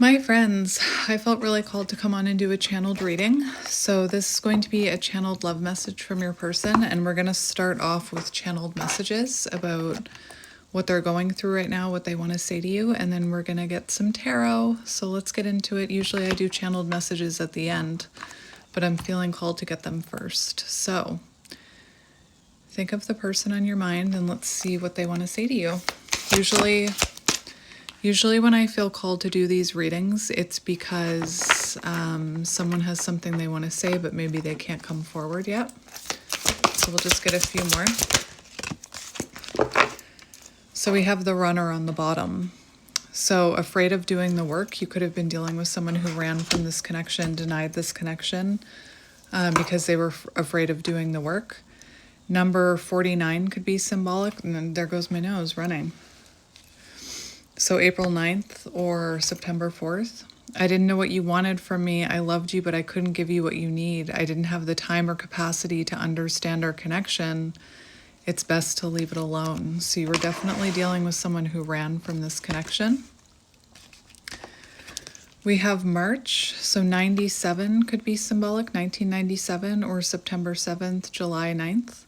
My friends, I felt really called to come on and do a channeled reading. So this is going to be a channeled love message from your person, and we're going to start off with channeled messages about what they're going through right now, what they want to say to you, and then we're going to get some tarot. So let's get into it. Usually I do channeled messages at the end, but I'm feeling called to get them first. So think of the person on your mind and let's see what they want to say to you. Usually when I feel called to do these readings, it's because someone has something they want to say, but maybe they can't come forward yet. So we'll just get a few more. So we have the runner on the bottom. So afraid of doing the work, you could have been dealing with someone who ran from this connection, denied this connection because they were afraid of doing the work. Number 49 could be symbolic, and then there goes my nose running. So April 9th or September 4th. I didn't know what you wanted from me. I loved you, but I couldn't give you what you need. I didn't have the time or capacity to understand our connection. It's best to leave it alone. So you were definitely dealing with someone who ran from this connection. We have March, so 97 could be symbolic, 1997, or September 7th, July 9th.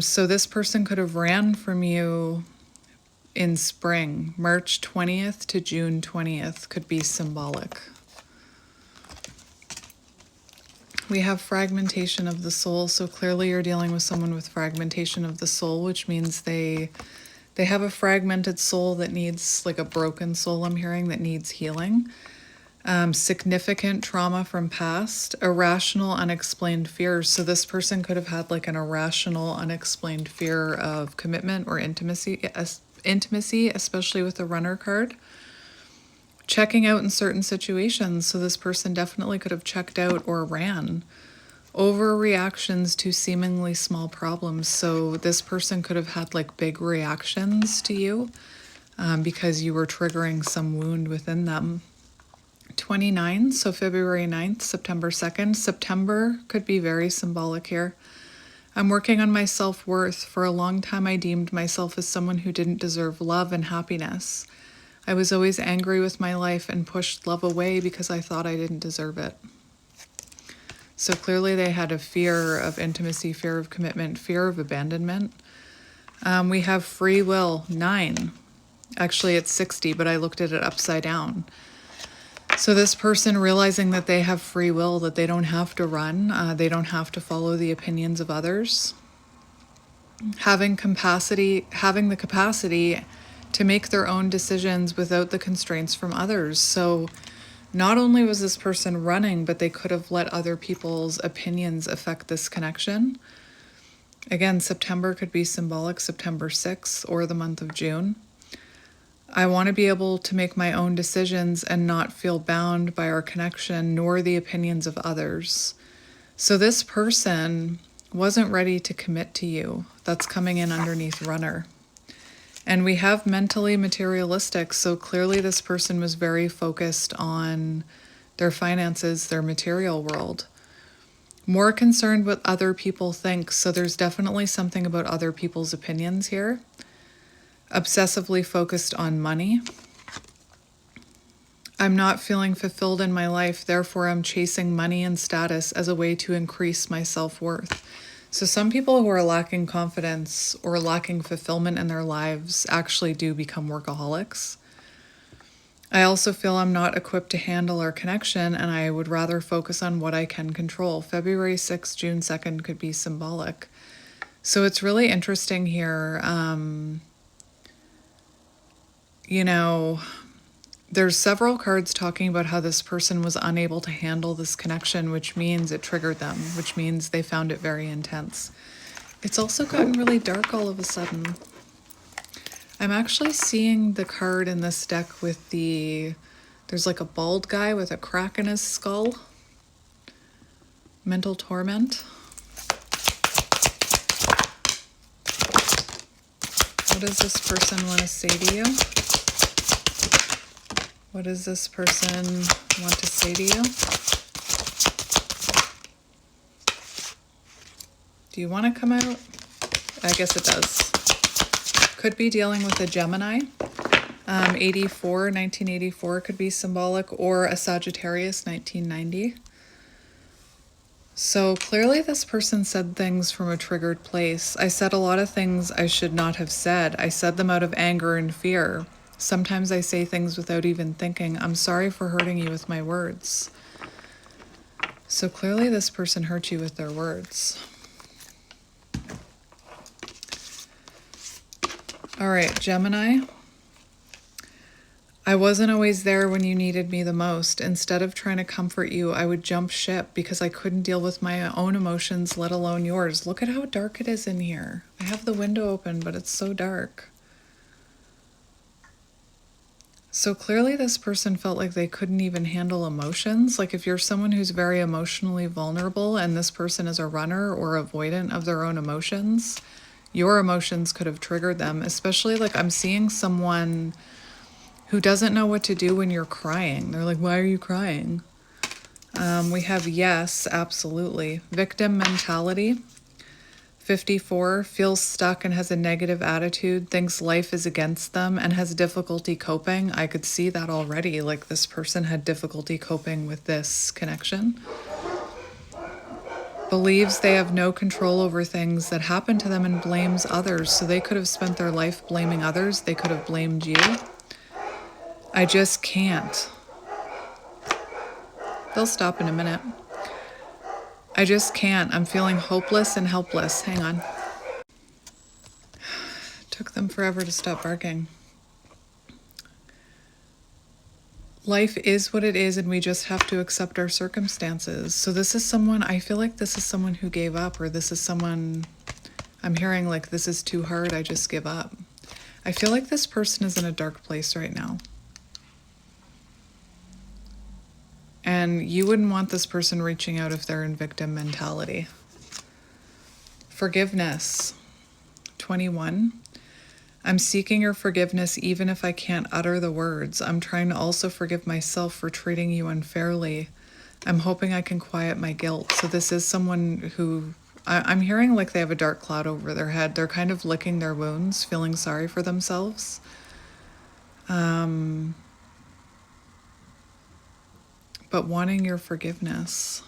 So this person could have ran from you in spring. March 20th to June 20th could be symbolic. We have fragmentation of the soul, so clearly you're dealing with someone with fragmentation of the soul, which means they have a fragmented soul that needs, like a broken soul I'm hearing, that needs healing. Significant trauma from past, irrational, unexplained fears. So this person could have had like an irrational, unexplained fear of commitment or intimacy, especially with the runner card. Checking out in certain situations. So this person definitely could have checked out or ran. Overreactions to seemingly small problems. So this person could have had like big reactions to you because you were triggering some wound within them. 29, so February 9th, September 2nd. September could be very symbolic here. I'm working on my self-worth. For a long time, I deemed myself as someone who didn't deserve love and happiness. I was always angry with my life and pushed love away because I thought I didn't deserve it. So clearly they had a fear of intimacy, fear of commitment, fear of abandonment. We have free will, 9. Actually, it's 60, but I looked at it upside down. So this person realizing that they have free will, that they don't have to run, they don't have to follow the opinions of others. Having the capacity to make their own decisions without the constraints from others. So not only was this person running, but they could have let other people's opinions affect this connection. Again, September could be symbolic, September 6th or the month of June. I want to be able to make my own decisions and not feel bound by our connection nor the opinions of others. So this person wasn't ready to commit to you. That's coming in underneath runner. And we have mentally materialistic. So clearly this person was very focused on their finances, their material world. More concerned what other people think. So there's definitely something about other people's opinions here. Obsessively focused on money. I'm not feeling fulfilled in my life, therefore I'm chasing money and status as a way to increase my self-worth. So some people who are lacking confidence or lacking fulfillment in their lives actually do become workaholics. I also feel I'm not equipped to handle our connection and I would rather focus on what I can control. February 6th, June 2nd could be symbolic. So it's really interesting here. There's several cards talking about how this person was unable to handle this connection, which means it triggered them, which means they found it very intense. It's also gotten really dark all of a sudden. I'm actually seeing the card in this deck with there's like a bald guy with a crack in his skull. Mental torment. What does this person want to say to you? What does this person want to say to you? Do you want to come out? I guess it does. Could be dealing with a Gemini. 1984 could be symbolic, or a Sagittarius, 1990. So clearly this person said things from a triggered place. I said a lot of things I should not have said. I said them out of anger and fear. Sometimes I say things without even thinking. I'm sorry for hurting you with my words. So clearly this person hurt you with their words. All right, Gemini. I wasn't always there when you needed me the most. Instead of trying to comfort you, I would jump ship because I couldn't deal with my own emotions, let alone yours. Look at how dark it is in here. I have the window open, but it's so dark. So clearly this person felt like they couldn't even handle emotions. Like if you're someone who's very emotionally vulnerable and this person is a runner or avoidant of their own emotions, your emotions could have triggered them. Especially like I'm seeing someone who doesn't know what to do when you're crying. They're like, why are you crying? We have yes, absolutely. Victim mentality. 54, feels stuck and has a negative attitude, thinks life is against them, and has difficulty coping. I could see that already. Like this person had difficulty coping with this connection. Believes they have no control over things that happen to them and blames others. So they could have spent their life blaming others. They could have blamed you. I just can't. They'll stop in a minute. I just can't. I'm feeling hopeless and helpless. Hang on. Took them forever to stop barking. Life is what it is, and we just have to accept our circumstances. So this is someone, I feel like this is someone who gave up, or this is someone, I'm hearing like, this is too hard, I just give up. I feel like this person is in a dark place right now. And you wouldn't want this person reaching out if they're in victim mentality. Forgiveness. 21. I'm seeking your forgiveness even if I can't utter the words. I'm trying to also forgive myself for treating you unfairly. I'm hoping I can quiet my guilt. So this is someone who, I'm hearing like they have a dark cloud over their head. They're kind of licking their wounds, feeling sorry for themselves. But wanting your forgiveness.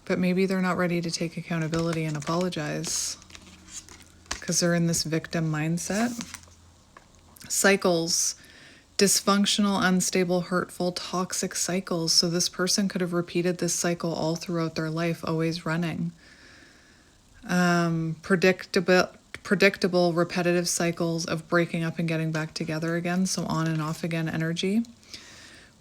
But maybe they're not ready to take accountability and apologize because they're in this victim mindset. Cycles. Dysfunctional, unstable, hurtful, toxic cycles. So this person could have repeated this cycle all throughout their life, always running. Predictable, repetitive cycles of breaking up and getting back together again. So on and off again energy.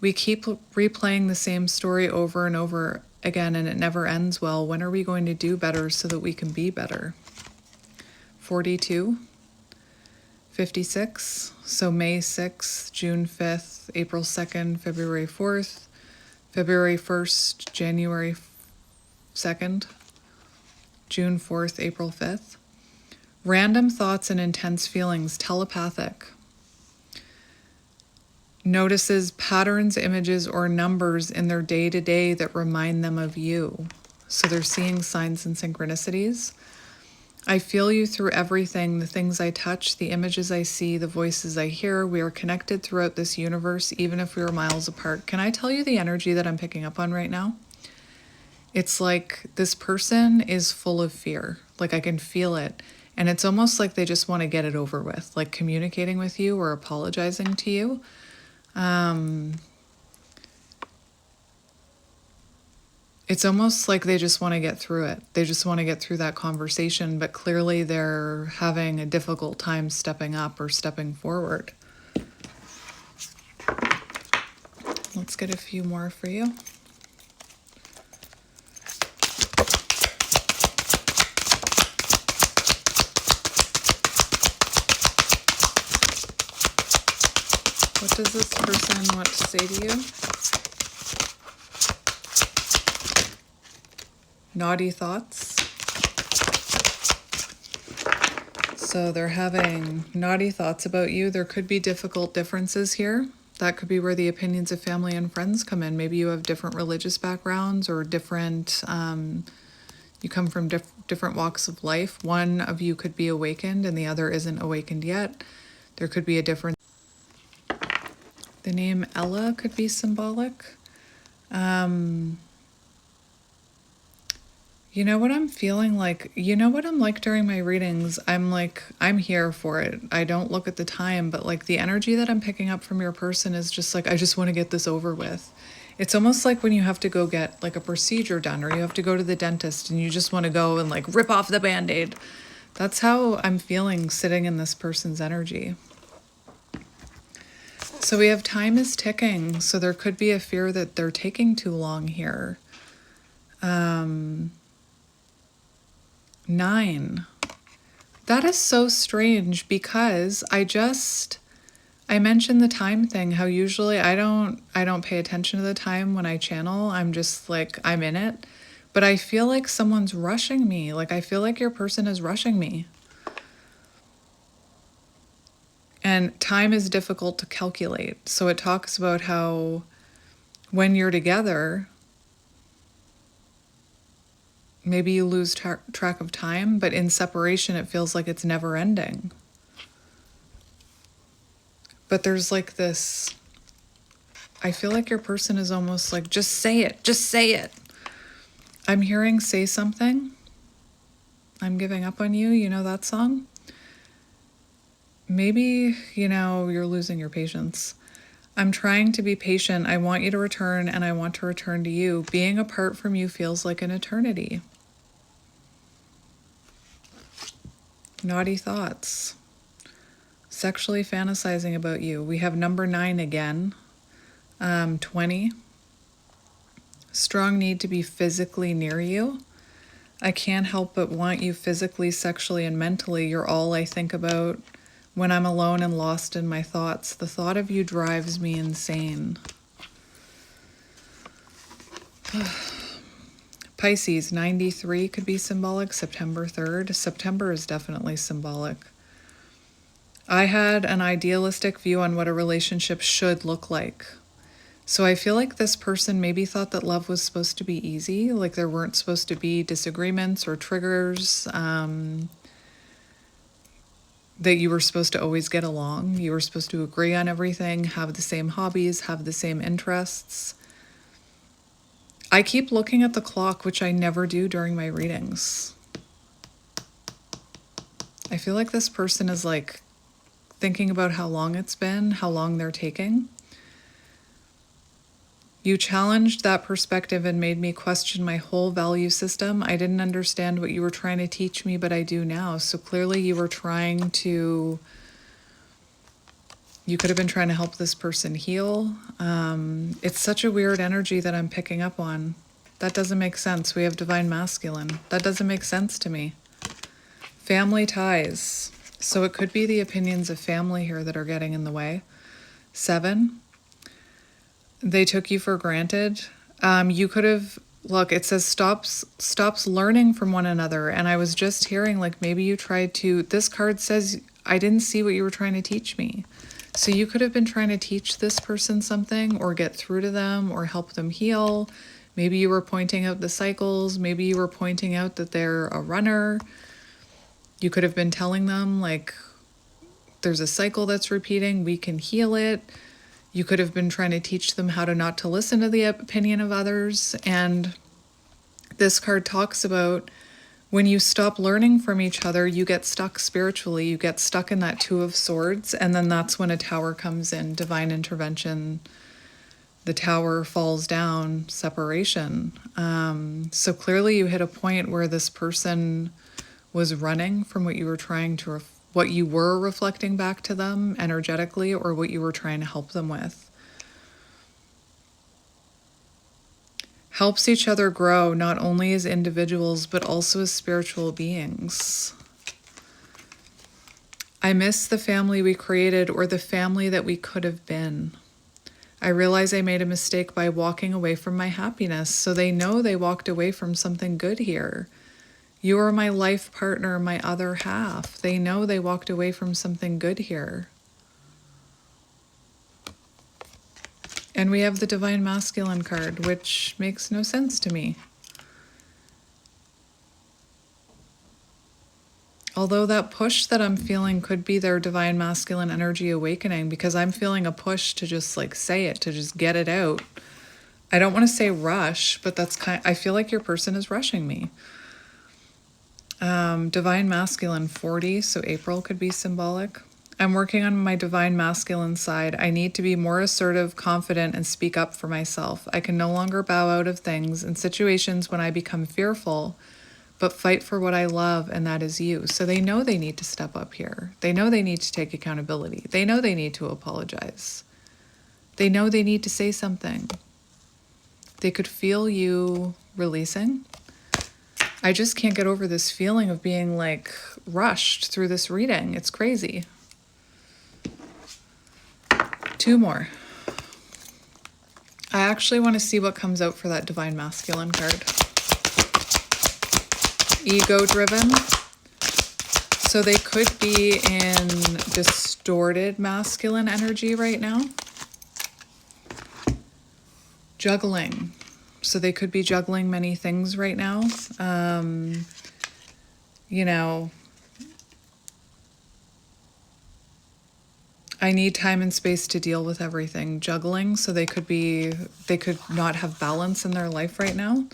We keep replaying the same story over and over again, and it never ends well. When are we going to do better so that we can be better? 42, 56, so May 6th, June 5th, April 2nd, February 4th, February 1st, January 2nd, June 4th, April 5th. Random thoughts and intense feelings, telepathic. Notices patterns, images, or numbers in their day-to-day that remind them of you. So they're seeing signs and synchronicities. I feel you through everything, the things I touch, the images I see, the voices I hear. We are connected throughout this universe, even if we are miles apart. Can I tell you the energy that I'm picking up on right now? It's like this person is full of fear. Like I can feel it. And it's almost like they just want to get it over with, like communicating with you or apologizing to you. It's almost like they just want to get through it. They just want to get through that conversation, but clearly they're having a difficult time stepping up or stepping forward. Let's get a few more for you. What does this person want to say to you? Naughty thoughts. So they're having naughty thoughts about you. There could be difficult differences here. That could be where the opinions of family and friends come in. Maybe you have different religious backgrounds or different, you come from different walks of life. One of you could be awakened and the other isn't awakened yet. There could be a difference. The name Ella could be symbolic. You know what I'm feeling like? You know what I'm like during my readings? I'm like, I'm here for it. I don't look at the time, but like the energy that I'm picking up from your person is just like, I just want to get this over with. It's almost like when you have to go get like a procedure done, or you have to go to the dentist and you just want to go and like rip off the Band-Aid. That's how I'm feeling sitting in this person's energy. So we have time is ticking. So there could be a fear that they're taking too long here. 9. That is so strange because I mentioned the time thing, how usually I don't pay attention to the time when I channel. I'm just like, I'm in it. But I feel like someone's rushing me. Like I feel like your person is rushing me. And time is difficult to calculate. So it talks about how when you're together, maybe you lose track of time, but in separation, it feels like it's never ending. But there's like this, I feel like your person is almost like, just say it, just say it. I'm hearing say something. I'm giving up on you. You know that song? Maybe, you're losing your patience. I'm trying to be patient. I want you to return, and I want to return to you. Being apart from you feels like an eternity. Naughty thoughts. Sexually fantasizing about you. We have number 9 again. 20. Strong need to be physically near you. I can't help but want you physically, sexually, and mentally. You're all I think about when I'm alone and lost in my thoughts. The thought of you drives me insane. Pisces, 93 could be symbolic. September 3rd. September is definitely symbolic. I had an idealistic view on what a relationship should look like. So I feel like this person maybe thought that love was supposed to be easy, like there weren't supposed to be disagreements or triggers, that you were supposed to always get along. You were supposed to agree on everything, have the same hobbies, have the same interests. I keep looking at the clock, which I never do during my readings. I feel like this person is like thinking about how long it's been, how long they're taking. You challenged that perspective and made me question my whole value system. I didn't understand what you were trying to teach me, but I do now. So clearly you could have been trying to help this person heal. It's such a weird energy that I'm picking up on. That doesn't make sense. We have divine masculine. That doesn't make sense to me. Family ties. So it could be the opinions of family here that are getting in the way. 7. They took you for granted. You could have, look, it says stops learning from one another. And I was just hearing like maybe you tried to, this card says, I didn't see what you were trying to teach me. So you could have been trying to teach this person something or get through to them or help them heal. Maybe you were pointing out the cycles. Maybe you were pointing out that they're a runner. You could have been telling them like, there's a cycle that's repeating. We can heal it. You could have been trying to teach them how to not to listen to the opinion of others. And this card talks about when you stop learning from each other, you get stuck spiritually. You get stuck in that 2 of Swords. And then that's when a tower comes in, divine intervention. The tower falls down, separation. So clearly you hit a point where this person was running from what you were trying to what you were reflecting back to them energetically, or what you were trying to help them with. Helps each other grow, not only as individuals, but also as spiritual beings. I miss the family we created, or the family that we could have been. I realize I made a mistake by walking away from my happiness, so they know they walked away from something good here. You are my life partner, my other half. They know they walked away from something good here. And we have the Divine Masculine card, which makes no sense to me. Although that push that I'm feeling could be their divine masculine energy awakening, because I'm feeling a push to just like say it, to just get it out. I don't want to say rush, but I feel like your person is rushing me. Divine masculine 40, so April could be symbolic. I'm working on my divine masculine side. I need to be more assertive, confident, and speak up for myself. I can no longer bow out of things in situations when I become fearful, but fight for what I love, and that is you. So they know they need to step up here. They know they need to take accountability. They know they need to apologize. They know they need to say something. They could feel you releasing. I just can't get over this feeling of being like rushed through this reading. It's crazy. 2 more. I actually want to see what comes out for that divine masculine card. Ego driven. So they could be in distorted masculine energy right now. Juggling. So they could be juggling many things right now. You know, I need time and space to deal with everything. Juggling. So they could not have balance in their life right now.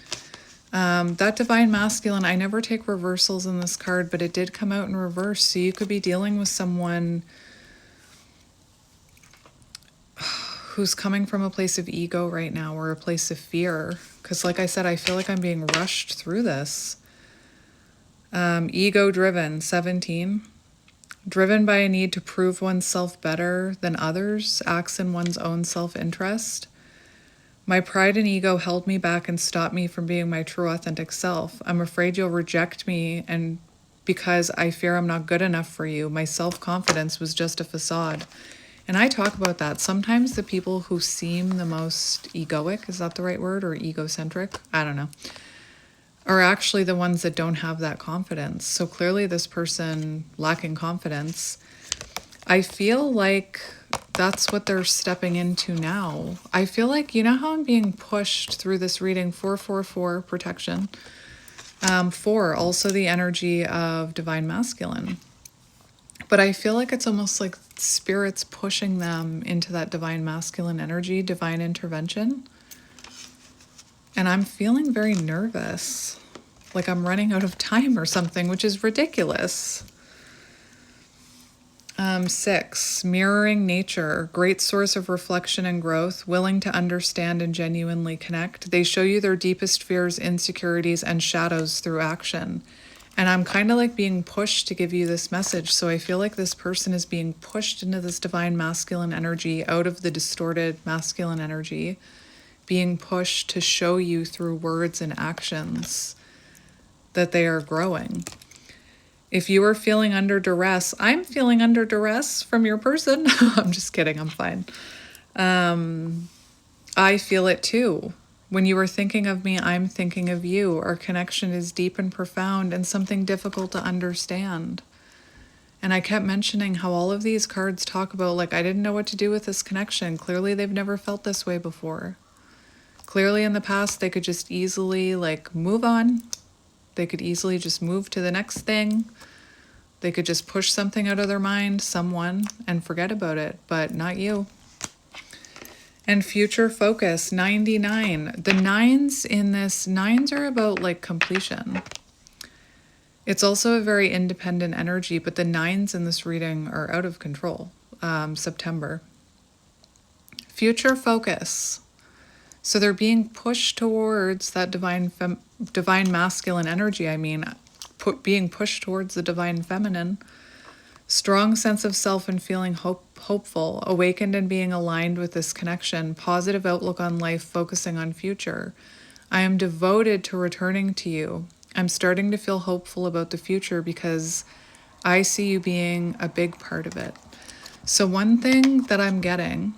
That divine masculine, I never take reversals in this card, but it did come out in reverse. So you could be dealing with someone who's coming from a place of ego right now, or a place of fear. Because like I said, I feel like I'm being rushed through this. Ego driven, 17. Driven by a need to prove oneself better than others, acts in one's own self-interest. My pride and ego held me back and stopped me from being my true authentic self. I'm afraid you'll reject me, and because I fear I'm not good enough for you. My self-confidence was just a facade. And I talk about that. Sometimes the people who seem the most egoic, is that the right word, or egocentric? I don't know, are actually the ones that don't have that confidence. So clearly this person lacking confidence, I feel like that's what they're stepping into now. I feel like, you know how I'm being pushed through this reading, 444 protection. 4, also the energy of divine masculine. But I feel like it's almost like spirit's pushing them into that divine masculine energy, divine intervention. And I'm feeling very nervous, like I'm running out of time or something, which is ridiculous. 6, mirroring nature, great source of reflection and growth, willing to understand and genuinely connect. They show you their deepest fears, insecurities, and shadows through action. And I'm kind of like being pushed to give you this message. So I feel like this person is being pushed into this divine masculine energy, out of the distorted masculine energy, being pushed to show you through words and actions that they are growing. If you are feeling under duress, I'm feeling under duress from your person. I'm just kidding, I'm fine. I feel it too. When you are thinking of me, I'm thinking of you. Our connection is deep and profound and something difficult to understand. And I kept mentioning how all of these cards talk about, like, I didn't know what to do with this connection. Clearly, they've never felt this way before. Clearly, in the past, they could just easily, like, move on. They could easily just move to the next thing. They could just push something out of their mind, someone, and forget about it. But not you. And future focus, 99. The 9s in this, 9s are about like completion. It's also a very independent energy, but the 9s in this reading are out of control. September. Future focus. So they're being pushed towards that divine masculine energy. Being pushed towards the divine feminine. Strong sense of self and feeling hopeful, awakened and being aligned with this connection, positive outlook on life, focusing on future. I am devoted to returning to you. I'm starting to feel hopeful about the future because I see you being a big part of it. So one thing that I'm getting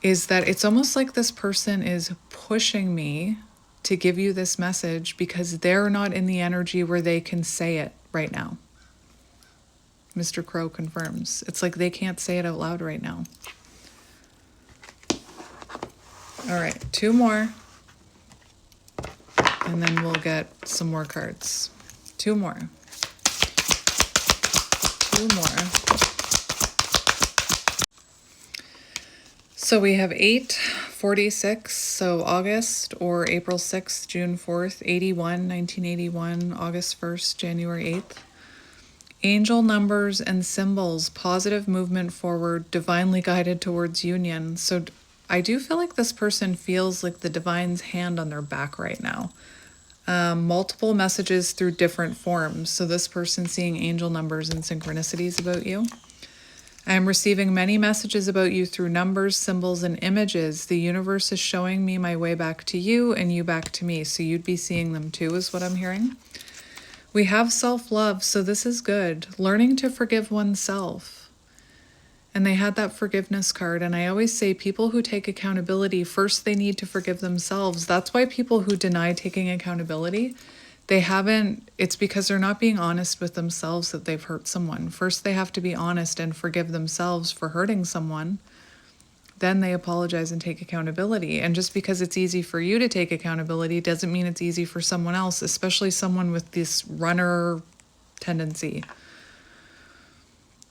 is that it's almost like this person is pushing me to give you this message because they're not in the energy where they can say it right now. Mr. Crow confirms. It's like they can't say it out loud right now. All right, 2 more. And then we'll get some more cards. 2 more. 2 more. So we have 8/46, so August or April 6th, June 4th, 1981, August 1st, January 8th. Angel numbers and symbols, positive movement forward, divinely guided towards union. So I do feel like this person feels like the divine's hand on their back right now. Multiple messages through different forms. So this person seeing angel numbers and synchronicities about you. I am receiving many messages about you through numbers, symbols, and images. The universe is showing me my way back to you and you back to me. So you'd be seeing them too, is what I'm hearing. We have self-love, so this is good. Learning to forgive oneself. And they had that forgiveness card. And I always say people who take accountability, first they need to forgive themselves. That's why people who deny taking accountability, it's because they're not being honest with themselves that they've hurt someone. First, they have to be honest and forgive themselves for hurting someone. Then they apologize and take accountability. And just because it's easy for you to take accountability doesn't mean it's easy for someone else, especially someone with this runner tendency.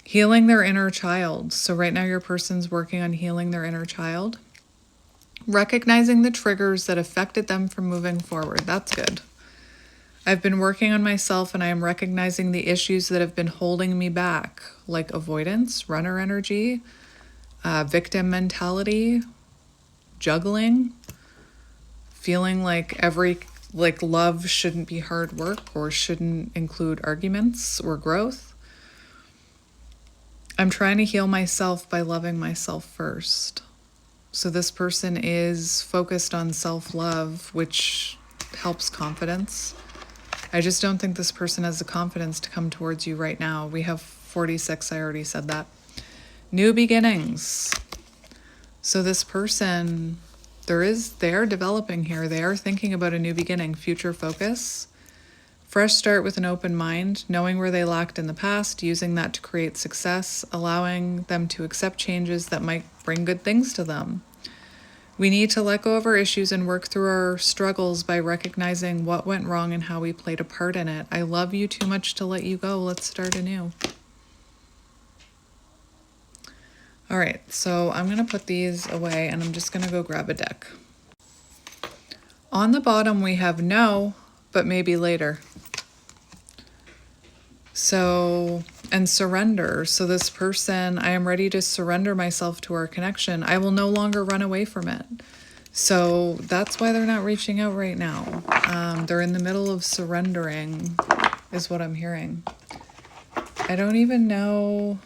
Healing their inner child. So right now your person's working on healing their inner child. Recognizing the triggers that affected them from moving forward. That's good. I've been working on myself and I am recognizing the issues that have been holding me back, like avoidance, runner energy, victim mentality, juggling, feeling like love shouldn't be hard work or shouldn't include arguments or growth. I'm trying to heal myself by loving myself first. So this person is focused on self-love, which helps confidence. I just don't think this person has the confidence to come towards you right now. We have 46, I already said that. New beginnings. So this person, they are developing here. They are thinking about a new beginning, future focus. Fresh start with an open mind, knowing where they lacked in the past, using that to create success, allowing them to accept changes that might bring good things to them. We need to let go of our issues and work through our struggles by recognizing what went wrong and how we played a part in it. I love you too much to let you go. Let's start anew. All right, so I'm going to put these away and I'm just going to go grab a deck. On the bottom, we have no, but maybe later. So, and surrender. So this person, I am ready to surrender myself to our connection. I will no longer run away from it. So that's why they're not reaching out right now. They're in the middle of surrendering, is what I'm hearing. I don't even know.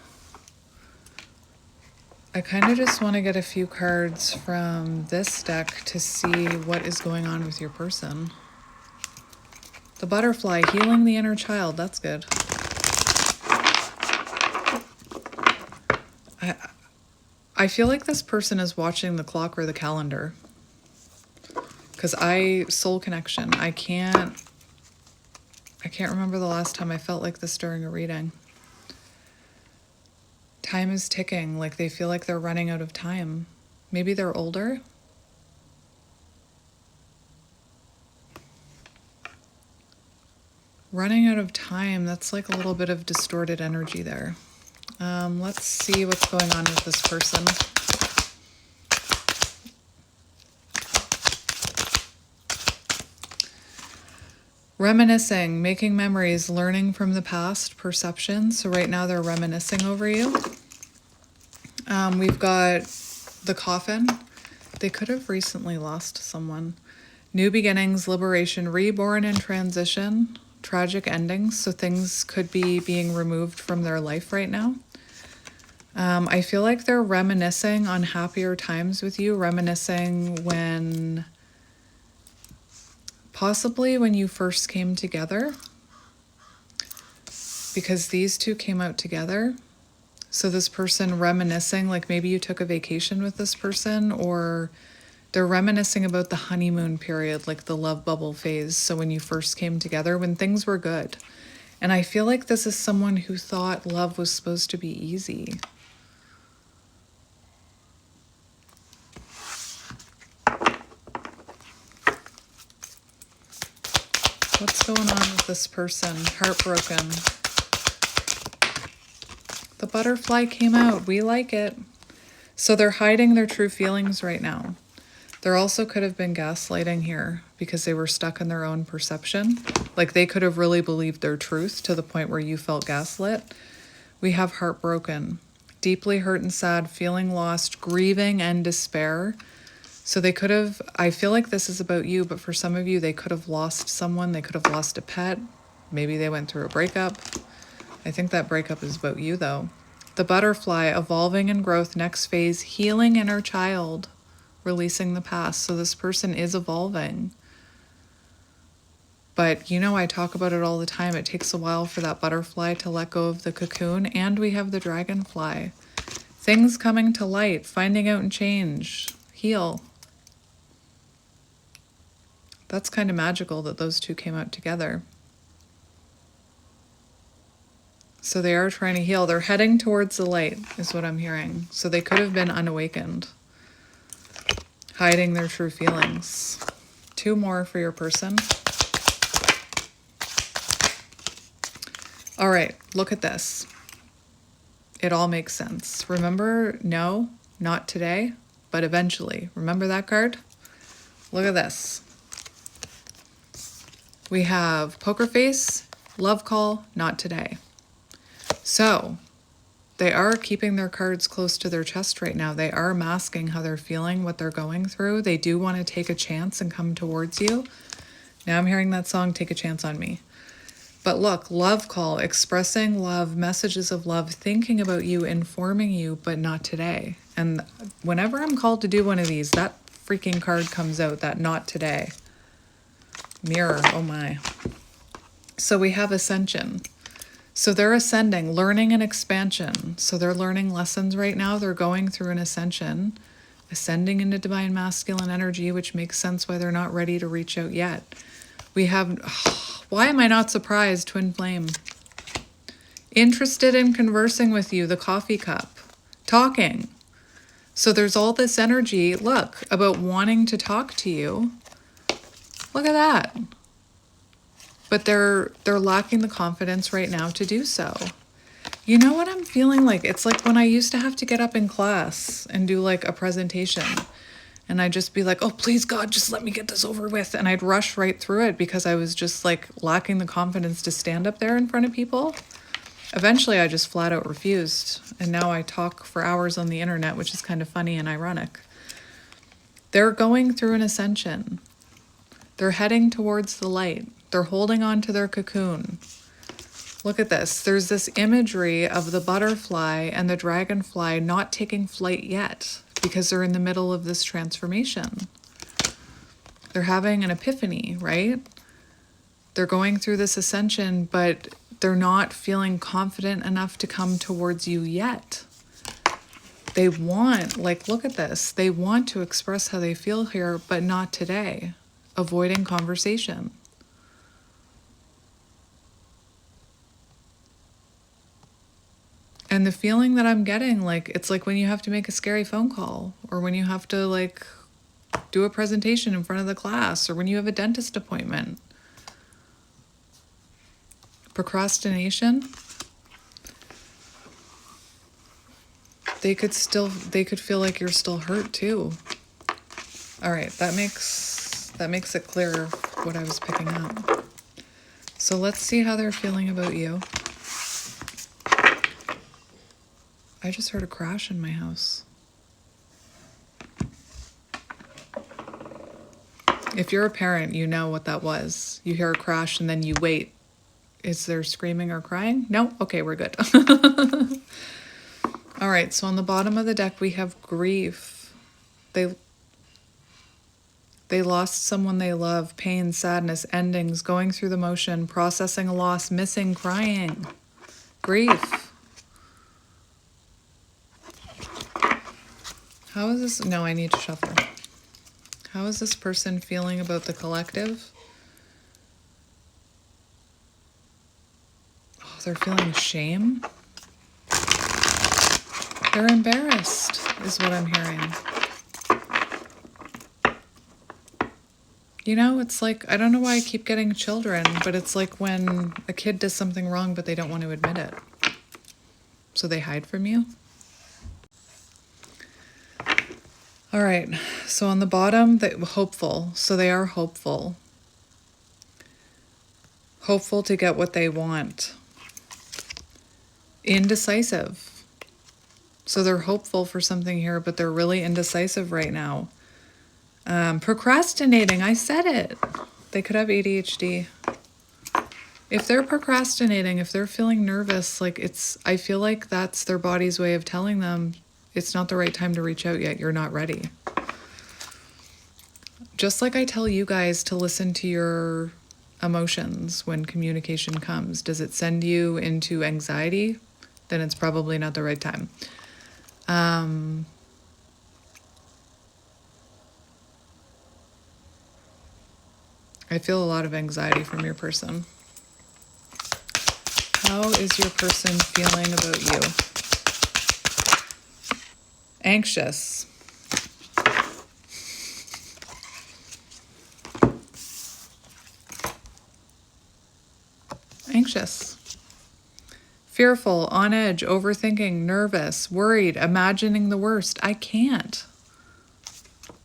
I kind of just want to get a few cards from this deck to see what is going on with your person. The butterfly, healing the inner child. That's good. I feel like this person is watching the clock or the calendar. Because soul connection. I can't remember the last time I felt like this during a reading. Time is ticking, like they feel like they're running out of time. Maybe they're older. Running out of time, that's like a little bit of distorted energy there. Let's see what's going on with this person. Reminiscing, making memories, learning from the past, perception. So right now they're reminiscing over you. We've got the coffin. They could have recently lost someone. New beginnings, liberation, reborn and transition, tragic endings. So things could be being removed from their life right now. I feel like they're reminiscing on happier times with you, reminiscing when... possibly when you first came together, because these two came out together. So this person reminiscing, like maybe you took a vacation with this person, or they're reminiscing about the honeymoon period, like the love bubble phase. So when you first came together, when things were good. And I feel like this is someone who thought love was supposed to be easy. What's going on with this person? Heartbroken. The butterfly came out. We like it. So they're hiding their true feelings right now. There also could have been gaslighting here because they were stuck in their own perception. Like they could have really believed their truth to the point where you felt gaslit. We have heartbroken, deeply hurt and sad, feeling lost, grieving and despair. So they could have, I feel like this is about you, but for some of you, they could have lost someone. They could have lost a pet. Maybe they went through a breakup. I think that breakup is about you though. The butterfly, evolving in growth, next phase, healing inner child, releasing the past. So this person is evolving. But I talk about it all the time. It takes a while for that butterfly to let go of the cocoon. And we have the dragonfly. Things coming to light, finding out and change, heal. That's kind of magical that those two came out together. So they are trying to heal. They're heading towards the light, is what I'm hearing. So they could have been unawakened, hiding their true feelings. 2 more for your person. All right, look at this. It all makes sense. Remember, no, not today, but eventually. Remember that card? Look at this. We have poker face, love call, not today. So they are keeping their cards close to their chest right now. They are masking how they're feeling, what they're going through. They do want to take a chance and come towards you. Now I'm hearing that song, Take a Chance on Me. But look, love call, expressing love, messages of love, thinking about you, informing you, but not today. And whenever I'm called to do one of these, that freaking card comes out, that not today. Mirror, oh my. So we have ascension. So they're ascending, learning and expansion. So they're learning lessons right now. They're going through an ascension, ascending into divine masculine energy, which makes sense why they're not ready to reach out yet. We have, why am I not surprised, twin flame? Interested in conversing with you, the coffee cup, talking. So there's all this energy, look, about wanting to talk to you. Look at that. But they're lacking the confidence right now to do so. You know what I'm feeling like? It's like when I used to have to get up in class and do like a presentation. And I'd just be like, oh, please, God, just let me get this over with. And I'd rush right through it because I was just like lacking the confidence to stand up there in front of people. Eventually, I just flat out refused. And now I talk for hours on the internet, which is kind of funny and ironic. They're going through an ascension. They're heading towards the light. They're holding on to their cocoon. Look at this. There's this imagery of the butterfly and the dragonfly not taking flight yet because they're in the middle of this transformation. They're having an epiphany, right? They're going through this ascension, but they're not feeling confident enough to come towards you yet. They want, like, look at this. They want to express how they feel here, but not today. Avoiding conversation. And the feeling that I'm getting, like, it's like when you have to make a scary phone call, or when you have to, like, do a presentation in front of the class, or when you have a dentist appointment. Procrastination. They could feel like you're still hurt too. All right, that makes it clearer what I was picking up. So let's see how they're feeling about you. I just heard a crash in my house. If you're a parent, you know what that was. You hear a crash and then you wait. Is there screaming or crying? No? Okay, we're good. All right, so on the bottom of the deck, we have grief. They lost someone they love, pain, sadness, endings, going through the motion, processing a loss, missing, crying, grief. How is this? No, I need to shuffle. How is this person feeling about the collective? Oh, they're feeling shame. They're embarrassed, is what I'm hearing. You know, it's like, I don't know why I keep getting children, but it's like when a kid does something wrong, but they don't want to admit it. So they hide from you. All right, so on the bottom, hopeful. So they are hopeful. Hopeful to get what they want. Indecisive. So they're hopeful for something here, but they're really indecisive right now. Procrastinating, I said it. They could have ADHD. If they're procrastinating, if they're feeling nervous, I feel like that's their body's way of telling them it's not the right time to reach out yet. You're not ready. Just like I tell you guys to listen to your emotions when communication comes. Does it send you into anxiety? Then it's probably not the right time. I feel a lot of anxiety from your person. How is your person feeling about you? Anxious. Anxious. Fearful, on edge, overthinking, nervous, worried, imagining the worst. I can't.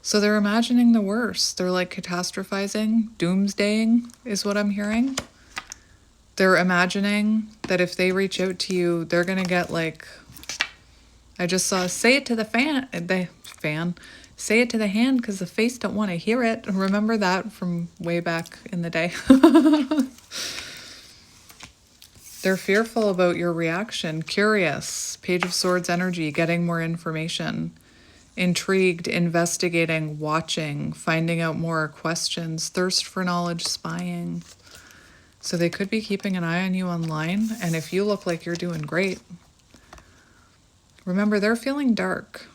So they're imagining the worst. They're like catastrophizing, doomsdaying is what I'm hearing. They're imagining that if they reach out to you, they're going to get like, I just saw, say it to the say it to the hand because the face don't want to hear it. Remember that from way back in the day? They're fearful about your reaction, curious, Page of Swords energy, getting more information, intrigued, investigating, watching, finding out more, questions, thirst for knowledge, spying. So they could be keeping an eye on you online, and if you look like you're doing great, remember they're feeling dark.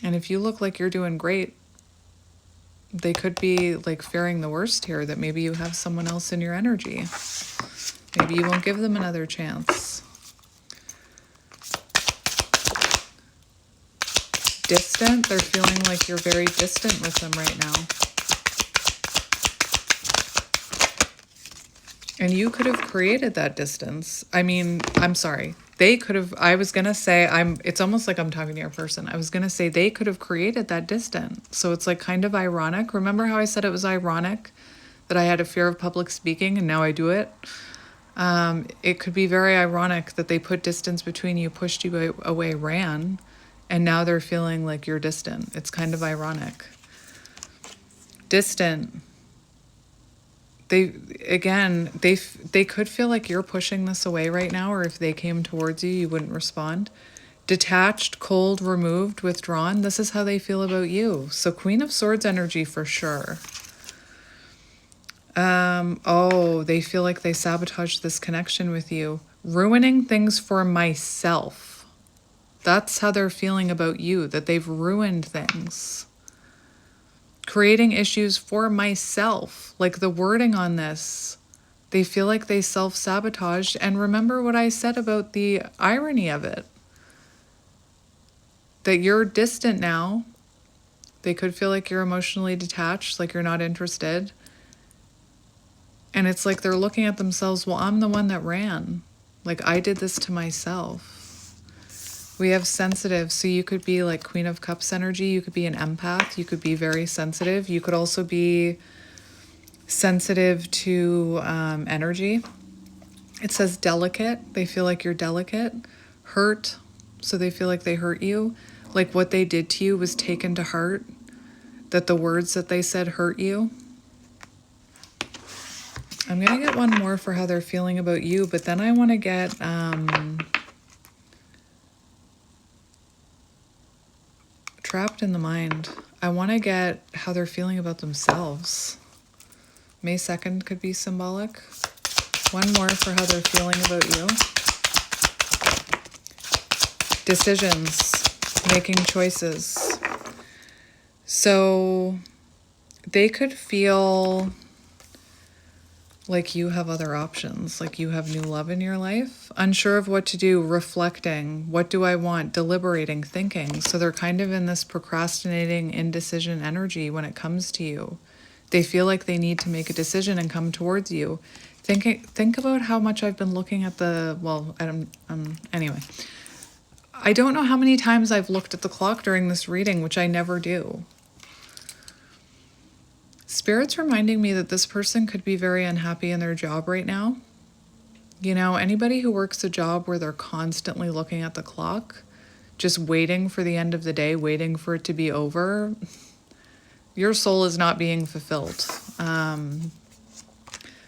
And if you look like you're doing great, they could be like fearing the worst here, that maybe you have someone else in your energy. Maybe you won't give them another chance. Distant, they're feeling like you're very distant with them right now. And you could have created that distance. I mean, I'm sorry. They could have, I was going to say, it's almost like I'm talking to your person. I was going to say they could have created that distance. So it's like kind of ironic. Remember how I said it was ironic that I had a fear of public speaking and now I do it? It could be very ironic that they put distance between you, pushed you away, ran, and now they're feeling like you're distant. It's kind of ironic. Distant. They could feel like you're pushing this away right now, or if they came towards you, you wouldn't respond. Detached, cold, removed, withdrawn. This is how they feel about you. So Queen of Swords energy for sure. They feel like they sabotaged this connection with you. Ruining things for myself. That's how they're feeling about you, that they've ruined things. Creating issues for myself. Like the wording on this, they feel like they self-sabotaged. And remember what I said about the irony of it. That you're distant now. They could feel like you're emotionally detached, like you're not interested. And it's like they're looking at themselves, well, I'm the one that ran. Like I did this to myself. We have sensitive, so you could be like Queen of Cups energy. You could be an empath. You could be very sensitive. You could also be sensitive to energy. It says delicate. They feel like you're delicate. Hurt, so they feel like they hurt you. Like what they did to you was taken to heart. That the words that they said hurt you. I'm going to get one more for how they're feeling about you, but then I want to get trapped in the mind. I want to get how they're feeling about themselves. May 2nd could be symbolic. One more for how they're feeling about you. Decisions, making choices. So they could feel like you have other options, like you have new love in your life, unsure of what to do, reflecting, what do I want, deliberating, thinking. So they're kind of in this procrastinating, indecision energy when it comes to you. They feel like they need to make a decision and come towards you. Think about how much I've been looking at anyway. I don't know how many times I've looked at the clock during this reading, which I never do. Spirit's reminding me that this person could be very unhappy in their job right now. You know, anybody who works a job where they're constantly looking at the clock, just waiting for the end of the day, waiting for it to be over, your soul is not being fulfilled.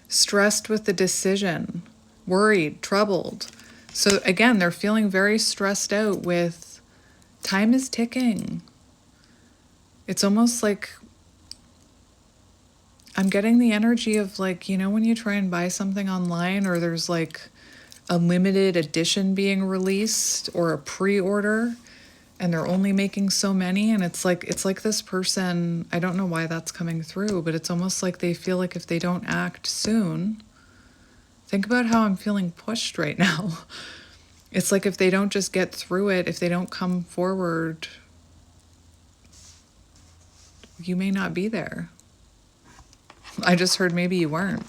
Stressed with the decision, worried, troubled. So again, they're feeling very stressed out with time is ticking. It's almost like I'm getting the energy of like, you know, when you try and buy something online or there's like a limited edition being released or a pre-order and they're only making so many, and it's like this person, I don't know why that's coming through, but it's almost like they feel like if they don't act soon, think about how I'm feeling pushed right now. It's like if they don't just get through it, if they don't come forward, you may not be there. I just heard maybe you weren't.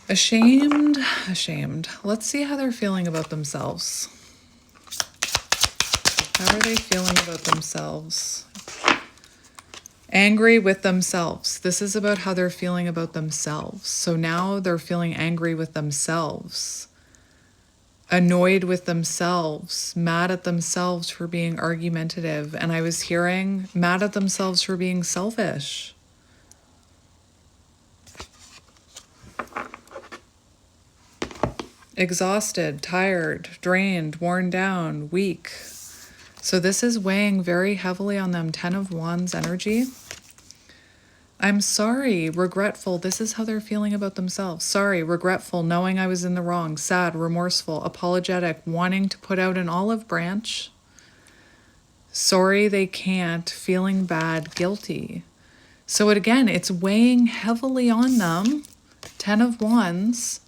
Ashamed. Let's see how they're feeling about themselves. How are they feeling about themselves? Angry with themselves. This is about how they're feeling about themselves. So now they're feeling angry with themselves, annoyed with themselves, mad at themselves for being argumentative. And I was hearing mad at themselves for being selfish. Exhausted, tired, drained, worn down, weak. So this is weighing very heavily on them. 10 of Wands energy. I'm sorry, regretful. This is how they're feeling about themselves. Sorry, regretful, knowing I was in the wrong, sad, remorseful, apologetic, wanting to put out an olive branch. Sorry they can't, feeling bad, guilty. So again, it's weighing heavily on them. 10 of Wands.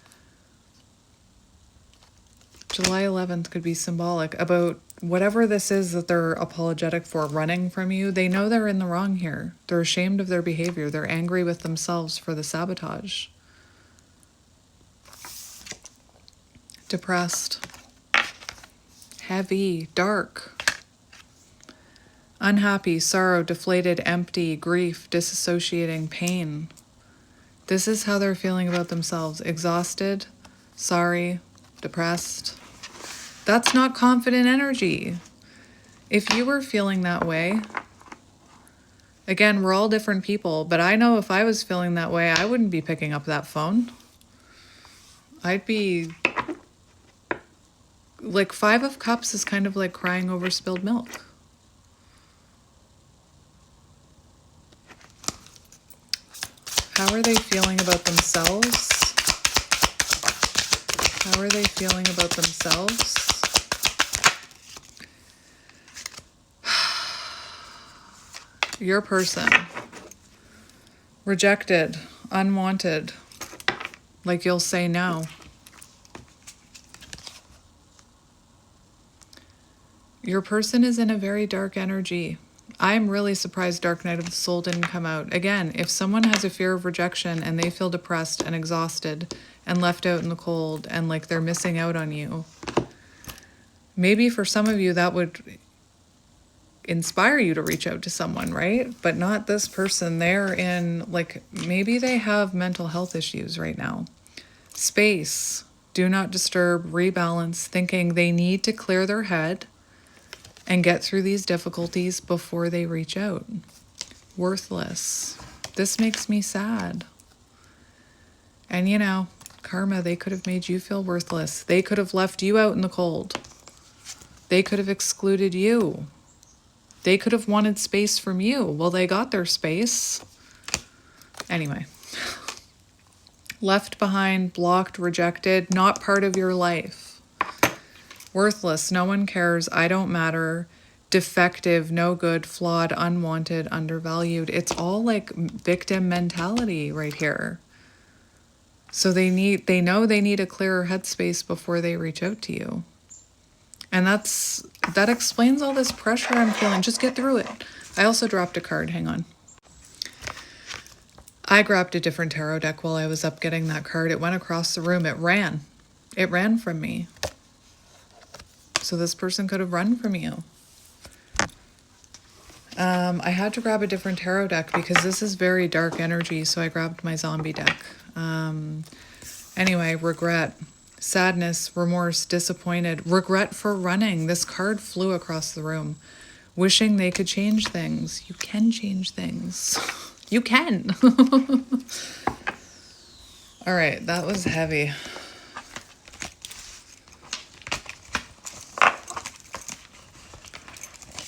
July 11th could be symbolic about whatever this is that they're apologetic for, running from you. They know they're in the wrong here. They're ashamed of their behavior. They're angry with themselves for the sabotage. Depressed. Heavy. Dark. Unhappy. Sorrow. Deflated. Empty. Grief. Disassociating. Pain. This is how they're feeling about themselves. Exhausted. Sorry. Depressed. That's not confident energy. If you were feeling that way, again, we're all different people, but I know if I was feeling that way, I wouldn't be picking up that phone. I'd be like 5 of Cups is kind of like crying over spilled milk. How are they feeling about themselves? How are they feeling about themselves? Your person. Rejected, unwanted, like you'll say no. Your person is in a very dark energy. I'm really surprised Dark Night of the Soul didn't come out. Again, if someone has a fear of rejection and they feel depressed and exhausted and left out in the cold and like they're missing out on you, maybe for some of you that would inspire you to reach out to someone, right? But not this person. They're in, like, maybe they have mental health issues right now. Space, do not disturb, rebalance, thinking they need to clear their head and get through these difficulties before they reach out. Worthless. This makes me sad. And you know, karma, they could have made you feel worthless. They could have left you out in the cold. They could have excluded you. They could have wanted space from you. Well, they got their space. Anyway. Left behind, blocked, rejected, not part of your life. Worthless, no one cares, I don't matter. Defective, no good, flawed, unwanted, undervalued. It's all like victim mentality right here. So they know they need a clearer headspace before they reach out to you. And that explains all this pressure I'm feeling. Just get through it. I also dropped a card. Hang on. I grabbed a different tarot deck while I was up getting that card. It went across the room. It ran. It ran from me. So this person could have run from you. I had to grab a different tarot deck because this is very dark energy, so I grabbed my zombie deck. Anyway, regret, sadness, remorse, disappointed, regret for running. This card flew across the room. Wishing they could change things. You can change things. You can. All right, that was heavy.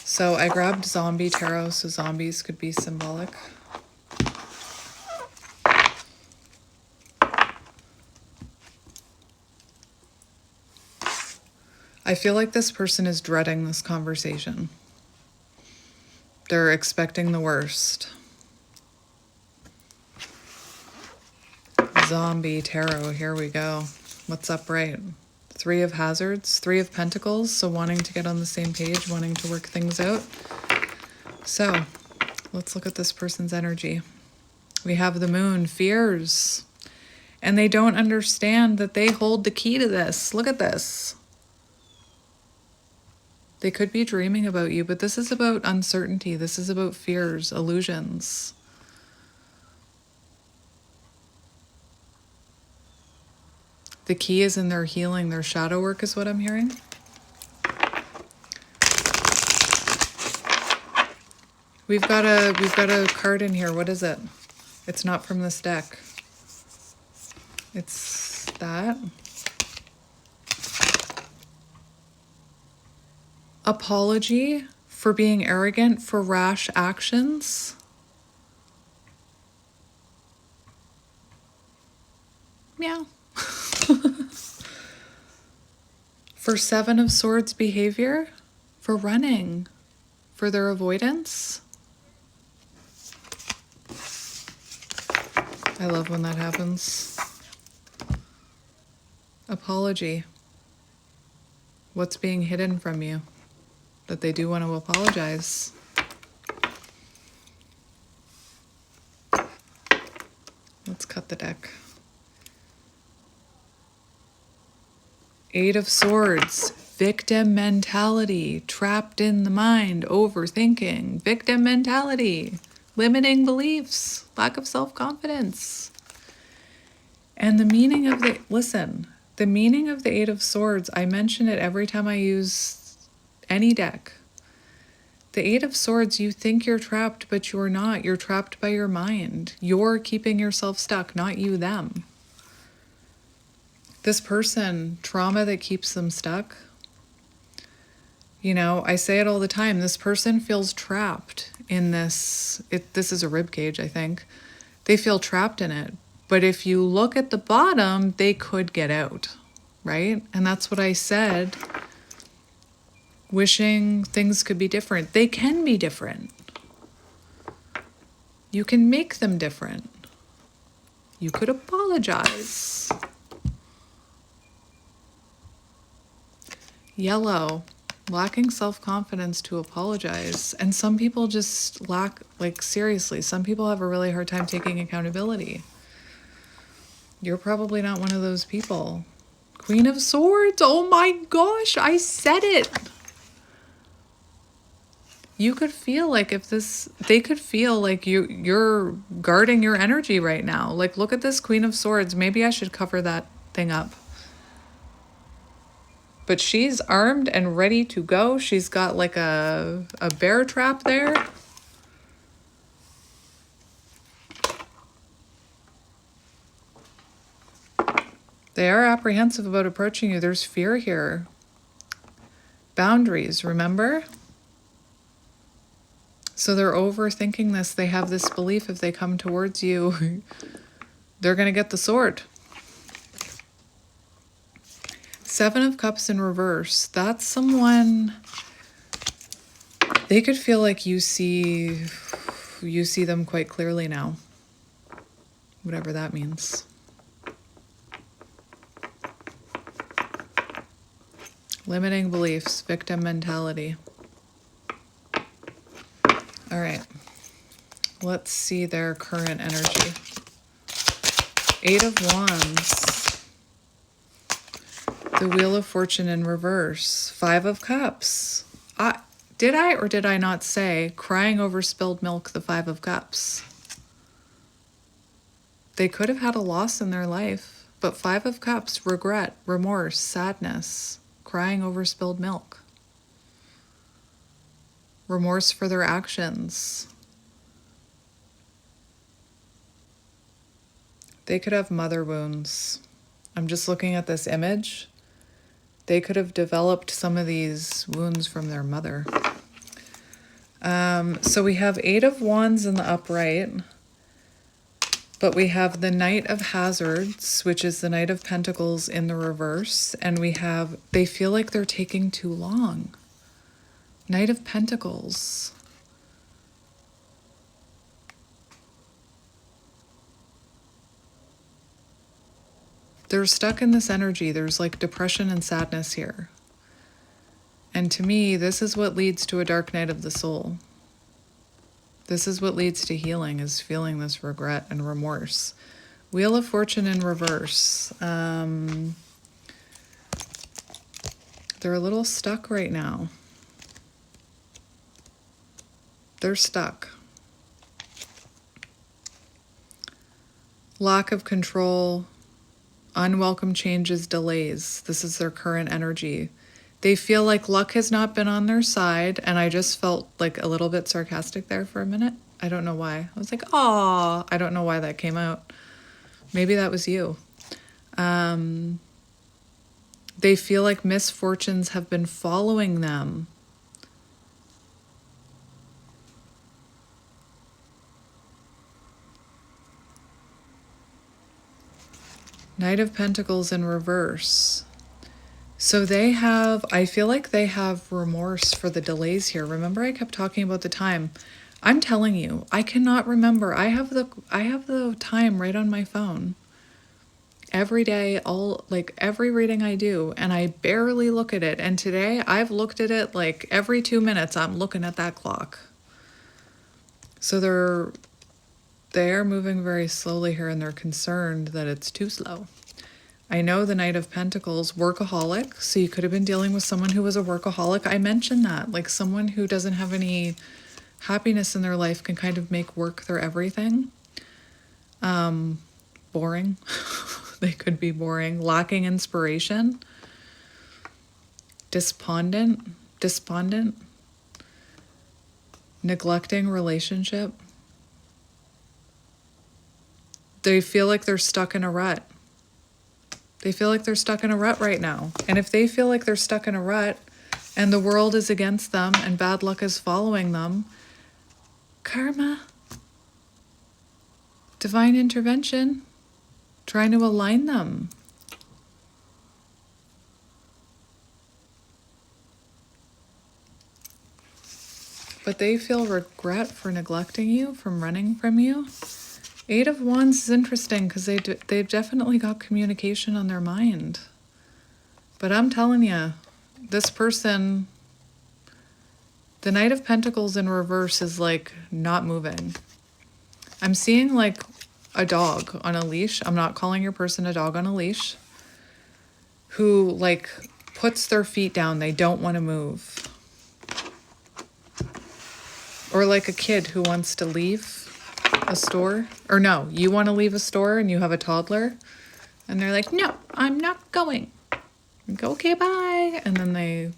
So I grabbed zombie tarot, so zombies could be symbolic. I feel like this person is dreading this conversation. They're expecting the worst. Zombie tarot, here we go. What's upright? Three of Hazards, Three of Pentacles, so wanting to get on the same page, wanting to work things out. So, let's look at this person's energy. We have the Moon, fears. And they don't understand that they hold the key to this. Look at this. They could be dreaming about you, but this is about uncertainty. This is about fears, illusions. The key is in their healing, their shadow work is what I'm hearing. We've got a card in here. What is it? It's not from this deck. It's that. Apology for being arrogant for rash actions. Meow. For Seven of Swords behavior, for running, for their avoidance. I love when that happens. Apology. What's being hidden from you? That they do want to apologize. Let's cut the deck. Eight of Swords, victim mentality, trapped in the mind, overthinking, victim mentality, limiting beliefs, lack of self-confidence. And the meaning of the, listen, the meaning of the Eight of Swords, I mention it every time I use any deck. The Eight of Swords, you think you're trapped, but you're not. You're trapped by your mind. You're keeping yourself stuck, not you, them. This person, trauma that keeps them stuck. You know, I say it all the time. This person feels trapped in this. This is a rib cage, I think. They feel trapped in it. But if you look at the bottom, they could get out, right? And that's what I said. Wishing things could be different. They can be different. You can make them different. You could apologize. Yellow, lacking self-confidence to apologize. And some people just lack, like seriously, some people have a really hard time taking accountability. You're probably not one of those people. Queen of Swords, oh my gosh, I said it. You could feel like they could feel like you're guarding your energy right now. Like, look at this Queen of Swords. Maybe I should cover that thing up. But she's armed and ready to go. She's got like a bear trap there. They are apprehensive about approaching you. There's fear here. Boundaries, remember? So they're overthinking this. They have this belief if they come towards you, they're going to get the sword. Seven of Cups in reverse. That's someone, they could feel like you see them quite clearly now. Whatever that means. Limiting beliefs, victim mentality. All right. Let's see their current energy. Eight of Wands. The Wheel of Fortune in reverse. 5 of Cups. Did I or did I not say crying over spilled milk, the 5 of Cups? They could have had a loss in their life, but 5 of Cups, regret, remorse, sadness, crying over spilled milk. Remorse for their actions. They could have mother wounds. I'm just looking at this image. They could have developed some of these wounds from their mother. So we have 8 of Wands in the upright, but we have the Knight of Hazards, which is the Knight of Pentacles in the reverse, and we have, they feel like they're taking too long. Knight of Pentacles. They're stuck in this energy. There's like depression and sadness here. And to me, this is what leads to a dark night of the soul. This is what leads to healing, is feeling this regret and remorse. Wheel of Fortune in reverse. They're a little stuck right now. They're stuck. Lack of control, unwelcome changes, delays. This is their current energy. They feel like luck has not been on their side, and I just felt like a little bit sarcastic there for a minute. I don't know why. I was like, "Aw," I don't know why that came out. Maybe that was you. They feel like misfortunes have been following them. Knight of Pentacles in reverse. So they have, I feel like they have remorse for the delays here. Remember I kept talking about the time. I'm telling you, I cannot remember. I have the time right on my phone. Every day, every reading I do, and I barely look at it. And today I've looked at it like every 2 minutes. I'm looking at that clock. So they are moving very slowly here, and they're concerned that it's too slow. I know the Knight of Pentacles, workaholic. So you could have been dealing with someone who was a workaholic. I mentioned that, like someone who doesn't have any happiness in their life can kind of make work their everything. Boring. They could be boring. Lacking inspiration. Despondent. Neglecting relationship. They feel like they're stuck in a rut. They feel like they're stuck in a rut right now. And if they feel like they're stuck in a rut and the world is against them and bad luck is following them, karma, divine intervention, trying to align them. But they feel regret for neglecting you, from running from you. 8 of Wands is interesting because they've definitely got communication on their mind. But I'm telling you, this person, the Knight of Pentacles in reverse is like not moving. I'm seeing like a dog on a leash. I'm not calling your person a dog on a leash. Who like puts their feet down. They don't want to move. Or like a kid who wants to leave a store. Or no, you want to leave a store and you have a toddler. And they're like, no, I'm not going. You go, okay, bye. And then they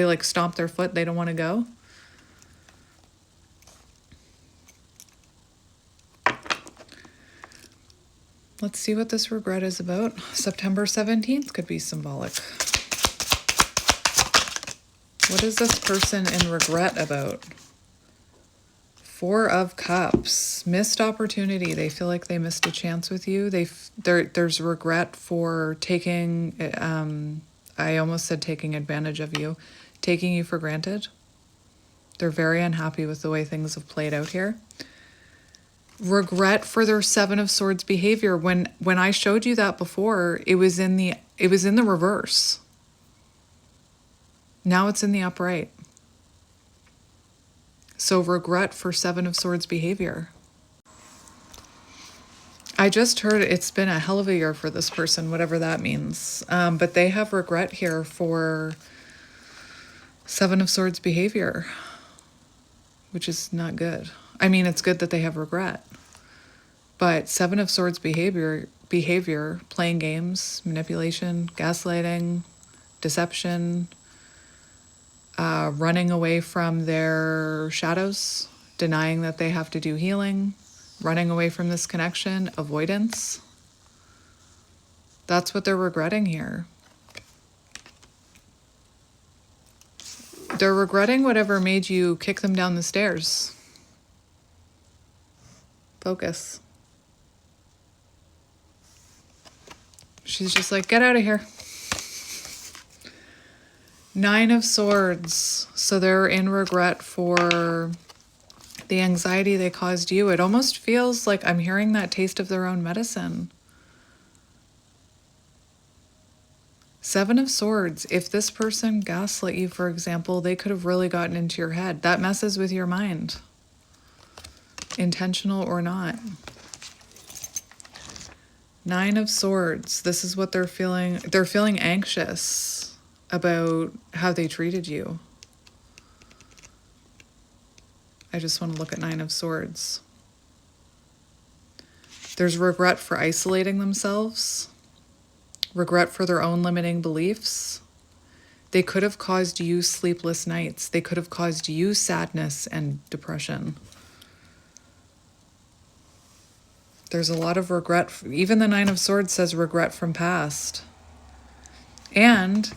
like stomp their foot. They don't want to go. Let's see what this regret is about. September 17th could be symbolic. What is this person in regret about? 4 of Cups. Missed opportunity. They feel like they missed a chance with you. There's regret for taking, I almost said taking advantage of you, taking you for granted. They're very unhappy with the way things have played out here. Regret for their 7 of Swords behavior. When I showed you that before, it was in the reverse. Now it's in the upright. So regret for 7 of Swords behavior. I just heard it's been a hell of a year for this person, whatever that means. But they have regret here for Seven of Swords behavior, which is not good. I mean, it's good that they have regret, but Seven of Swords behavior, playing games, manipulation, gaslighting, deception, running away from their shadows, denying that they have to do healing, running away from this connection, avoidance. That's what they're regretting here. They're regretting whatever made you kick them down the stairs. Focus. She's just like, get out of here. Nine of Swords. So they're in regret for the anxiety they caused you. It almost feels like I'm hearing that taste of their own medicine. Seven of Swords. If this person gaslit you, for example, they could have really gotten into your head. That messes with your mind. Intentional or not. Nine of Swords. This is what they're feeling. They're feeling anxious about how they treated you. I just want to look at Nine of Swords. There's regret for isolating themselves. Regret for their own limiting beliefs. They could have caused you sleepless nights. They could have caused you sadness and depression. There's a lot of regret. Even the Nine of Swords says regret from past. And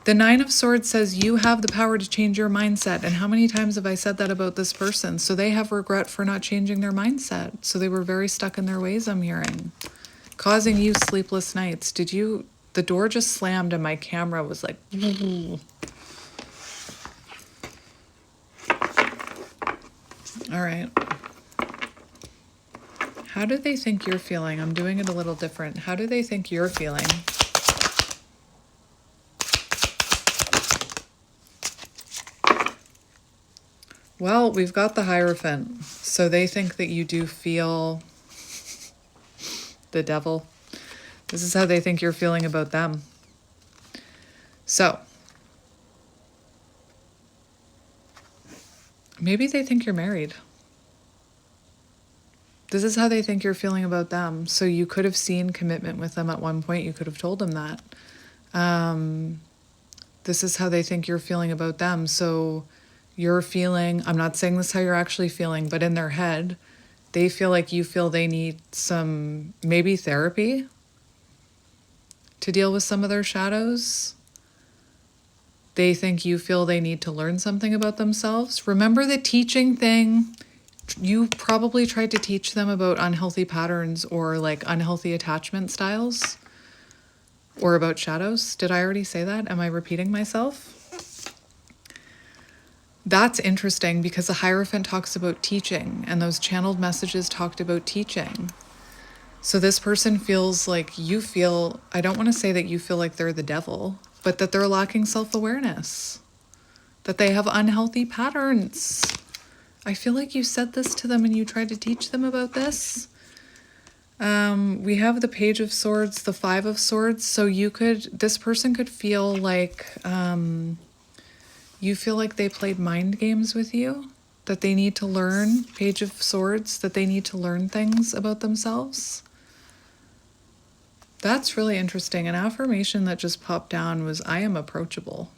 the Nine of Swords says you have the power to change your mindset. And how many times have I said that about this person? So they have regret for not changing their mindset. So they were very stuck in their ways, I'm hearing. Causing you sleepless nights. The door just slammed and my camera was like... All right. How do they think you're feeling? I'm doing it a little different. How do they think you're feeling? Well, we've got the Hierophant. So they think that you do feel the devil. This is how they think you're feeling about them. So maybe they think you're married. This is how they think you're feeling about them. So you could have seen commitment with them at one point. You could have told them that. This is how they think you're feeling about them. So you're feeling, I'm not saying this is how you're actually feeling, but in their head, they feel like you feel they need some, maybe therapy to deal with some of their shadows. They think you feel they need to learn something about themselves. Remember the teaching thing? You probably tried to teach them about unhealthy patterns or like unhealthy attachment styles or about shadows. Did I already say that? Am I repeating myself? That's interesting because the Hierophant talks about teaching and those channeled messages talked about teaching. So this person feels like you feel, I don't want to say that you feel like they're the devil, but that they're lacking self-awareness, that they have unhealthy patterns. I feel like you said this to them and you tried to teach them about this. We have the Page of Swords, the Five of Swords. So this person could feel like, you feel like they played mind games with you, that they need to learn, Page of Swords, that they need to learn things about themselves. That's really interesting. An affirmation that just popped down was, I am approachable.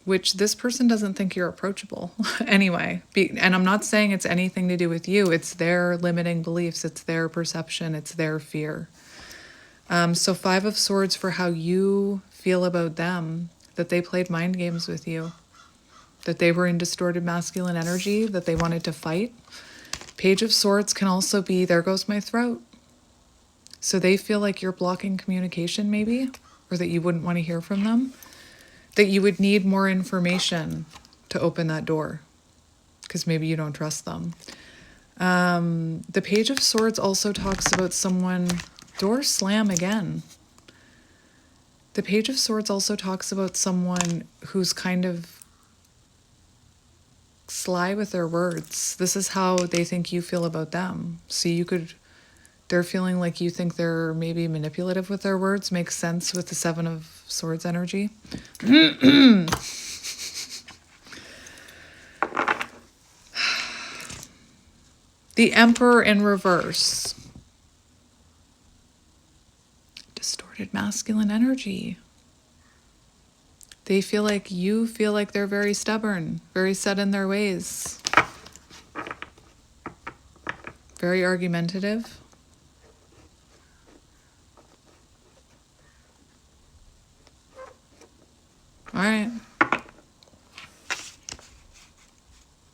Which this person doesn't think you're approachable anyway. And I'm not saying it's anything to do with you. It's their limiting beliefs. It's their perception. It's their fear. So Five of Swords for how you feel about them, that they played mind games with you, that they were in distorted masculine energy, that they wanted to fight. Page of Swords can also be, there goes my throat. So they feel like you're blocking communication maybe, or that you wouldn't want to hear from them. That you would need more information to open that door because maybe you don't trust them. The Page of Swords also talks about someone, door slam again. The Page of Swords also talks about someone who's kind of sly with their words. This is how they think you feel about them. So they're feeling like you think they're maybe manipulative with their words. Makes sense with the Seven of Swords energy. The Emperor in reverse. Distorted masculine energy. They feel like you feel like they're very stubborn, very set in their ways, very argumentative. All right.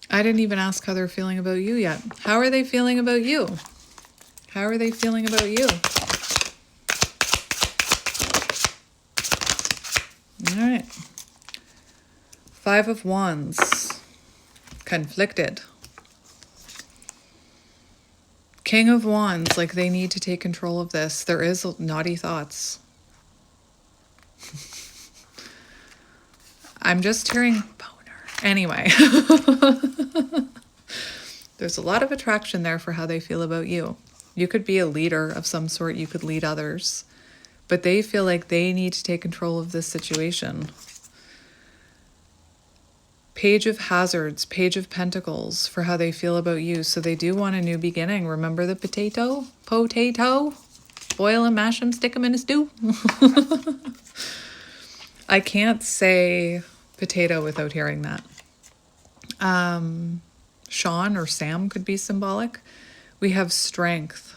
I didn't even ask how they're feeling about you yet. How are they feeling about you? How are they feeling about you? All right. Five of Wands. Conflicted. King of Wands, like they need to take control of this. There is naughty thoughts. I'm just hearing boner. Anyway. There's a lot of attraction there for how they feel about you. You could be a leader of some sort. You could lead others. But they feel like they need to take control of this situation. Page of Hazards, Page of Pentacles for how they feel about you. So they do want a new beginning. Remember the potato? Potato? Boil and mash them, stick them in a stew. I can't say potato without hearing that. Sean or Sam could be symbolic. We have strength.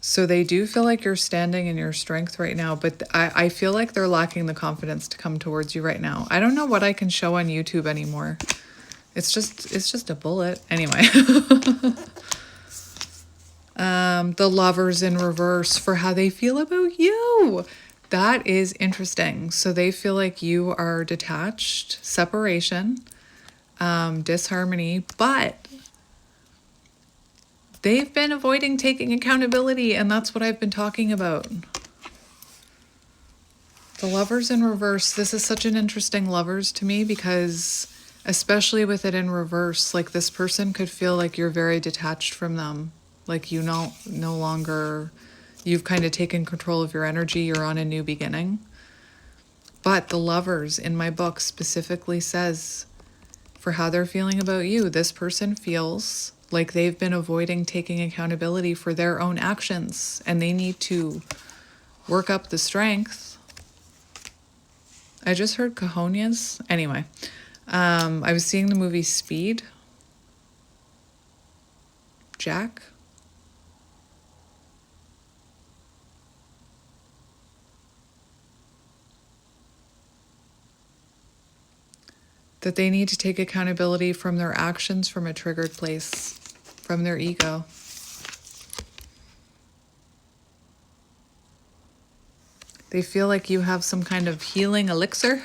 So they do feel like you're standing in your strength right now, but I feel like they're lacking the confidence to come towards you right now. I don't know what I can show on YouTube anymore. It's just a bullet. Anyway. The Lovers in reverse for how they feel about you. That is interesting. So they feel like you are detached, separation, disharmony, but they've been avoiding taking accountability, and that's what I've been talking about. The Lovers in reverse. This is such an interesting Lovers to me because, especially with it in reverse, like this person could feel like you're very detached from them. Like you no longer, you've kind of taken control of your energy. You're on a new beginning. But the Lovers in my book specifically says for how they're feeling about you, this person feels like they've been avoiding taking accountability for their own actions, and they need to work up the strength. I just heard cojones. Anyway, I was seeing the movie Speed. Jack. That they need to take accountability from their actions from a triggered place, from their ego. They feel like you have some kind of healing elixir.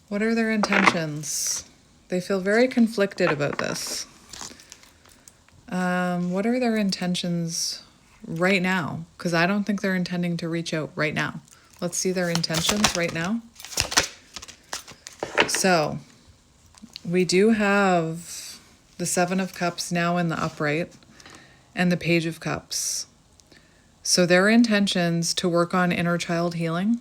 What are their intentions? They feel very conflicted about this. What are their intentions right now? Because I don't think they're intending to reach out right now. Let's see their intentions right now. So, we do have the Seven of Cups now in the upright and the Page of Cups. So their intentions to work on inner child healing,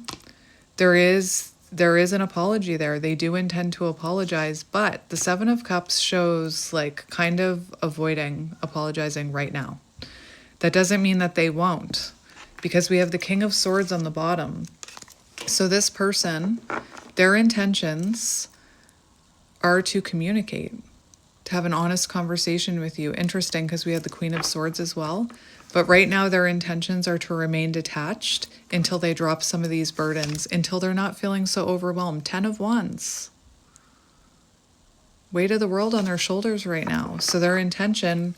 there is an apology there. They do intend to apologize, but the Seven of Cups shows like kind of avoiding apologizing right now. That doesn't mean that they won't, because we have the King of Swords on the bottom. So this person, their intentions are to communicate, to have an honest conversation with you. Interesting, because we had the Queen of Swords as well. But right now their intentions are to remain detached until they drop some of these burdens, until they're not feeling so overwhelmed. 10 of Wands. Weight of the world on their shoulders right now. So their intention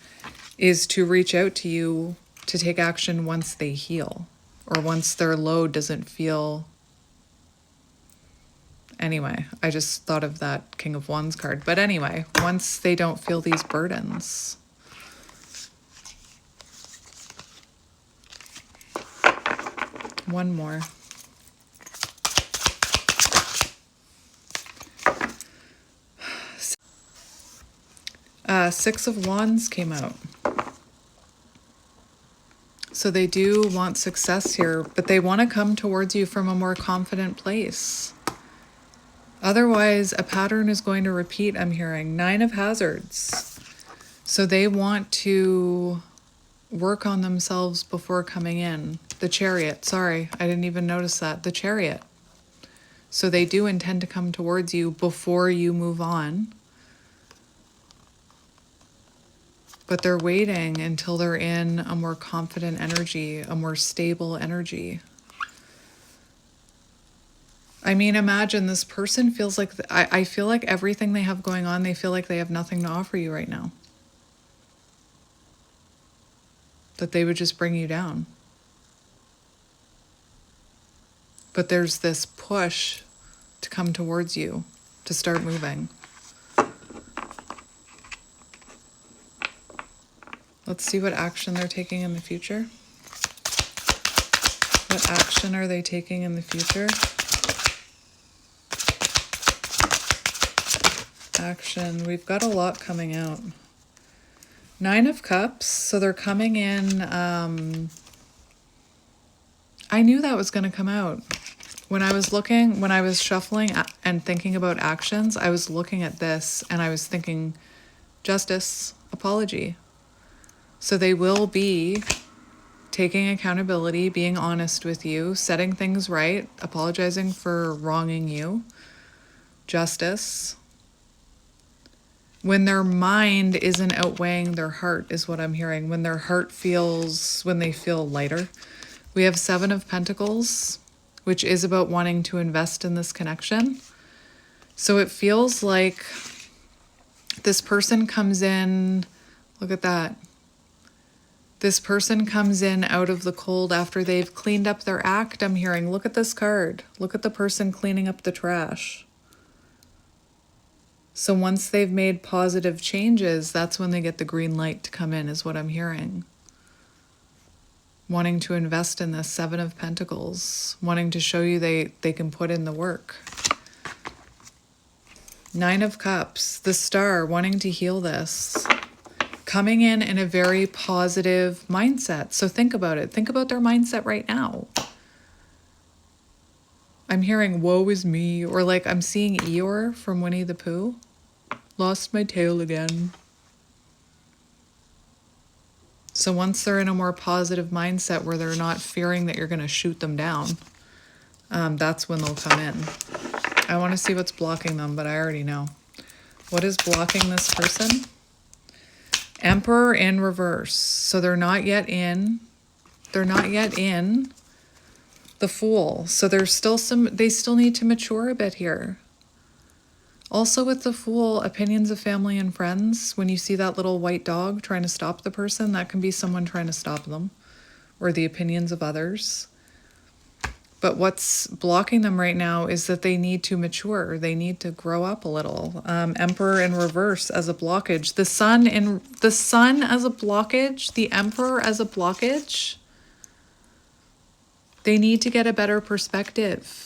is to reach out to you to take action once they heal, or once their load doesn't feel. Anyway, I just thought of that King of Wands card. But anyway, once they don't feel these burdens. One more. Six of Wands came out. So they do want success here, but they want to come towards you from a more confident place. Otherwise, a pattern is going to repeat, I'm hearing. Nine of Hazards. So they want to work on themselves before coming in. The Chariot, sorry, I didn't even notice that. The Chariot. So they do intend to come towards you before you move on. But they're waiting until they're in a more confident energy, a more stable energy. I mean, imagine this person feels like, I feel like everything they have going on, they feel like they have nothing to offer you right now. That they would just bring you down. But there's this push to come towards you, to start moving. Let's see what action they're taking in the future. What action are they taking in the future? Action. We've got a lot coming out. Nine of Cups. So they're coming in. I knew that was going to come out. When I was shuffling and thinking about actions, I was looking at this and I was thinking, justice, apology. So they will be taking accountability, being honest with you, setting things right, apologizing for wronging you. Justice. When their mind isn't outweighing their heart is what I'm hearing. When their heart when they feel lighter. We have Seven of Pentacles, which is about wanting to invest in this connection. So it feels like this person comes in, look at that. This person comes in out of the cold after they've cleaned up their act, I'm hearing. Look at this card. Look at the person cleaning up the trash. So once they've made positive changes, that's when they get the green light to come in, is what I'm hearing. Wanting to invest in this Seven of Pentacles. Wanting to show you they can put in the work. Nine of Cups. The Star, wanting to heal this. Coming in a very positive mindset. So think about it. Think about their mindset right now. I'm hearing, woe is me. Or like I'm seeing Eeyore from Winnie the Pooh. Lost my tail again. So once they're in a more positive mindset where they're not fearing that you're going to shoot them down, that's when they'll come in. I want to see what's blocking them, but I already know. What is blocking this person? Emperor in reverse. So they're not yet in. They're not yet in. The Fool. So there's still they still need to mature a bit here. Also with the Fool, opinions of family and friends. When you see that little white dog trying to stop the person, that can be someone trying to stop them. Or the opinions of others. But what's blocking them right now is that they need to mature. They need to grow up a little. Emperor in reverse as a blockage. The Sun as a blockage. The Emperor as a blockage. They need to get a better perspective.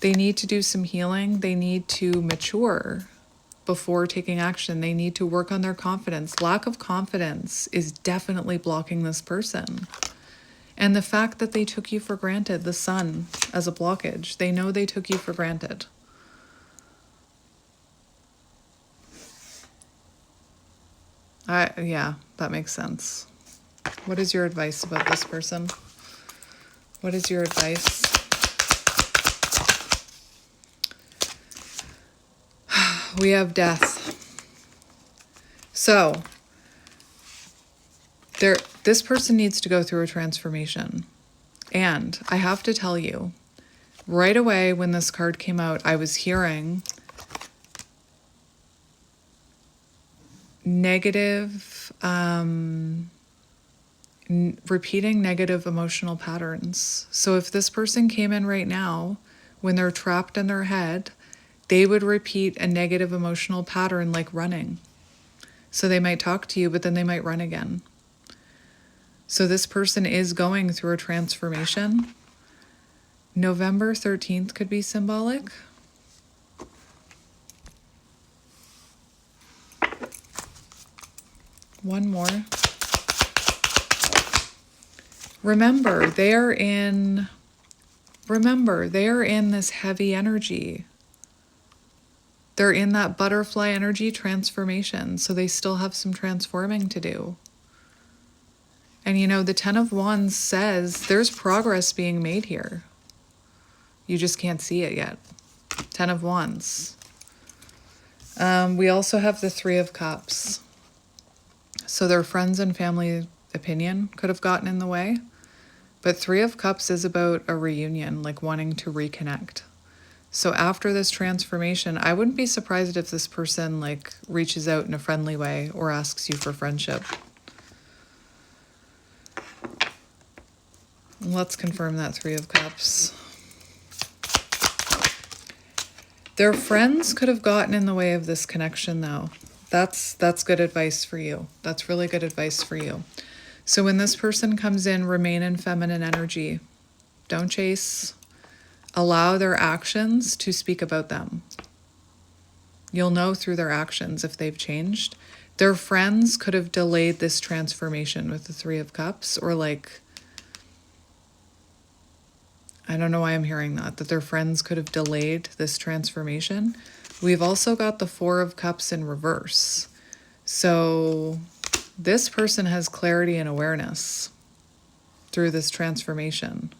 They need to do some healing. They need to mature before taking action. They need to work on their confidence. Lack of confidence is definitely blocking this person. And the fact that they took you for granted, the Sun as a blockage, they know they took you for granted. Yeah, that makes sense. What is your advice about this person? What is your advice? We have Death. So, this person needs to go through a transformation. And I have to tell you, right away when this card came out, I was hearing negative, repeating negative emotional patterns. So if this person came in right now, when they're trapped in their head, they would repeat a negative emotional pattern like running. So they might talk to you, but then they might run again. So this person is going through a transformation. November 13th could be symbolic. One more. Remember, they are in this heavy energy. They're in that butterfly energy transformation, so they still have some transforming to do. And you know, the Ten of Wands says there's progress being made here. You just can't see it yet. Ten of Wands. We also have the Three of Cups. So their friends and family opinion could have gotten in the way. But Three of Cups is about a reunion, like wanting to reconnect. So after this transformation, I wouldn't be surprised if this person like reaches out in a friendly way or asks you for friendship. Let's confirm that Three of Cups. Their friends could have gotten in the way of this connection though. That's good advice for you. That's really good advice for you. So when this person comes in, remain in feminine energy. Don't chase. Allow their actions to speak about them. You'll know through their actions if they've changed. Their friends could have delayed this transformation with the Three of Cups, or like, I don't know why I'm hearing that their friends could have delayed this transformation. We've also got the Four of Cups in reverse. So this person has clarity and awareness through this transformation.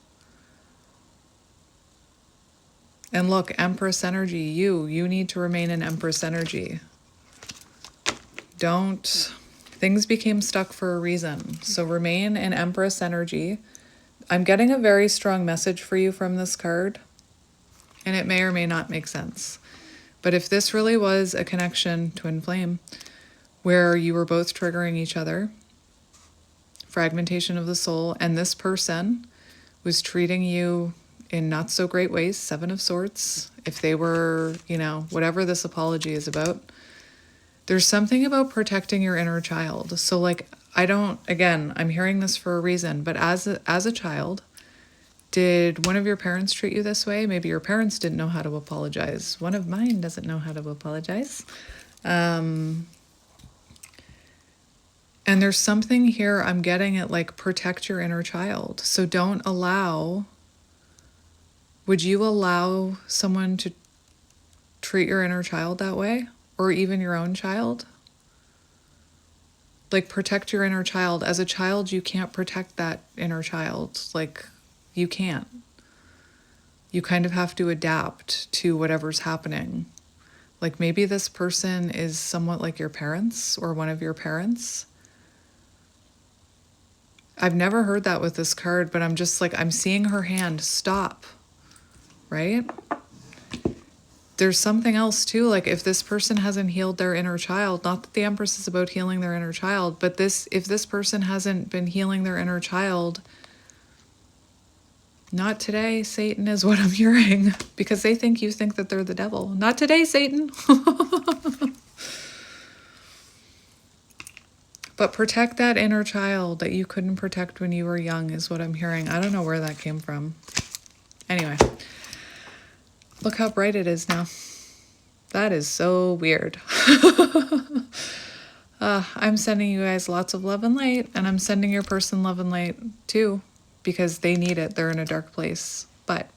And look, Empress energy, you need to remain in Empress energy. Things became stuck for a reason. So remain in Empress energy. I'm getting a very strong message for you from this card, and it may or may not make sense. But if this really was a connection, twin flame, where you were both triggering each other, fragmentation of the soul, and this person was treating you in not so great ways, Seven of Swords, if they were, whatever this apology is about, there's something about protecting your inner child. So like, I'm hearing this for a reason, but as a child, did one of your parents treat you this way? Maybe your parents didn't know how to apologize. One of mine doesn't know how to apologize. And there's something here I'm getting at, like, protect your inner child. So would you allow someone to treat your inner child that way? Or even your own child? Like, protect your inner child. As a child, you can't protect that inner child. Like, you can't. You kind of have to adapt to whatever's happening. Like, maybe this person is somewhat like your parents or one of your parents. I've never heard that with this card, but I'm just like, I'm seeing her hand stop, right? There's something else too, like if this person hasn't healed their inner child, not that the Empress is about healing their inner child, but if this person hasn't been healing their inner child, not today, Satan, is what I'm hearing, because they think you think that they're the devil. Not today, Satan. But protect that inner child that you couldn't protect when you were young is what I'm hearing. I don't know where that came from. Anyway. Look how bright it is now. That is so weird. I'm sending you guys lots of love and light, and I'm sending your person love and light too, because they need it. They're in a dark place. But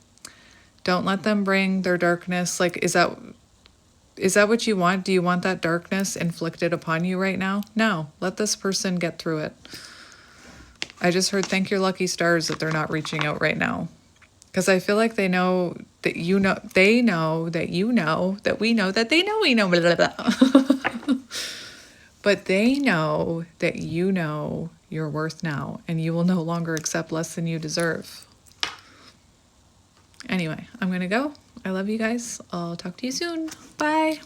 don't let them bring their darkness. Like, is that what you want? Do you want that darkness inflicted upon you right now? No. Let this person get through it. I just heard thank your lucky stars that they're not reaching out right now. Because I feel like they know that you know, they know that you know, that we know, that they know we know, blah, blah, blah. But they know that you know your worth now, and you will no longer accept less than you deserve. Anyway, I'm going to go. I love you guys. I'll talk to you soon. Bye.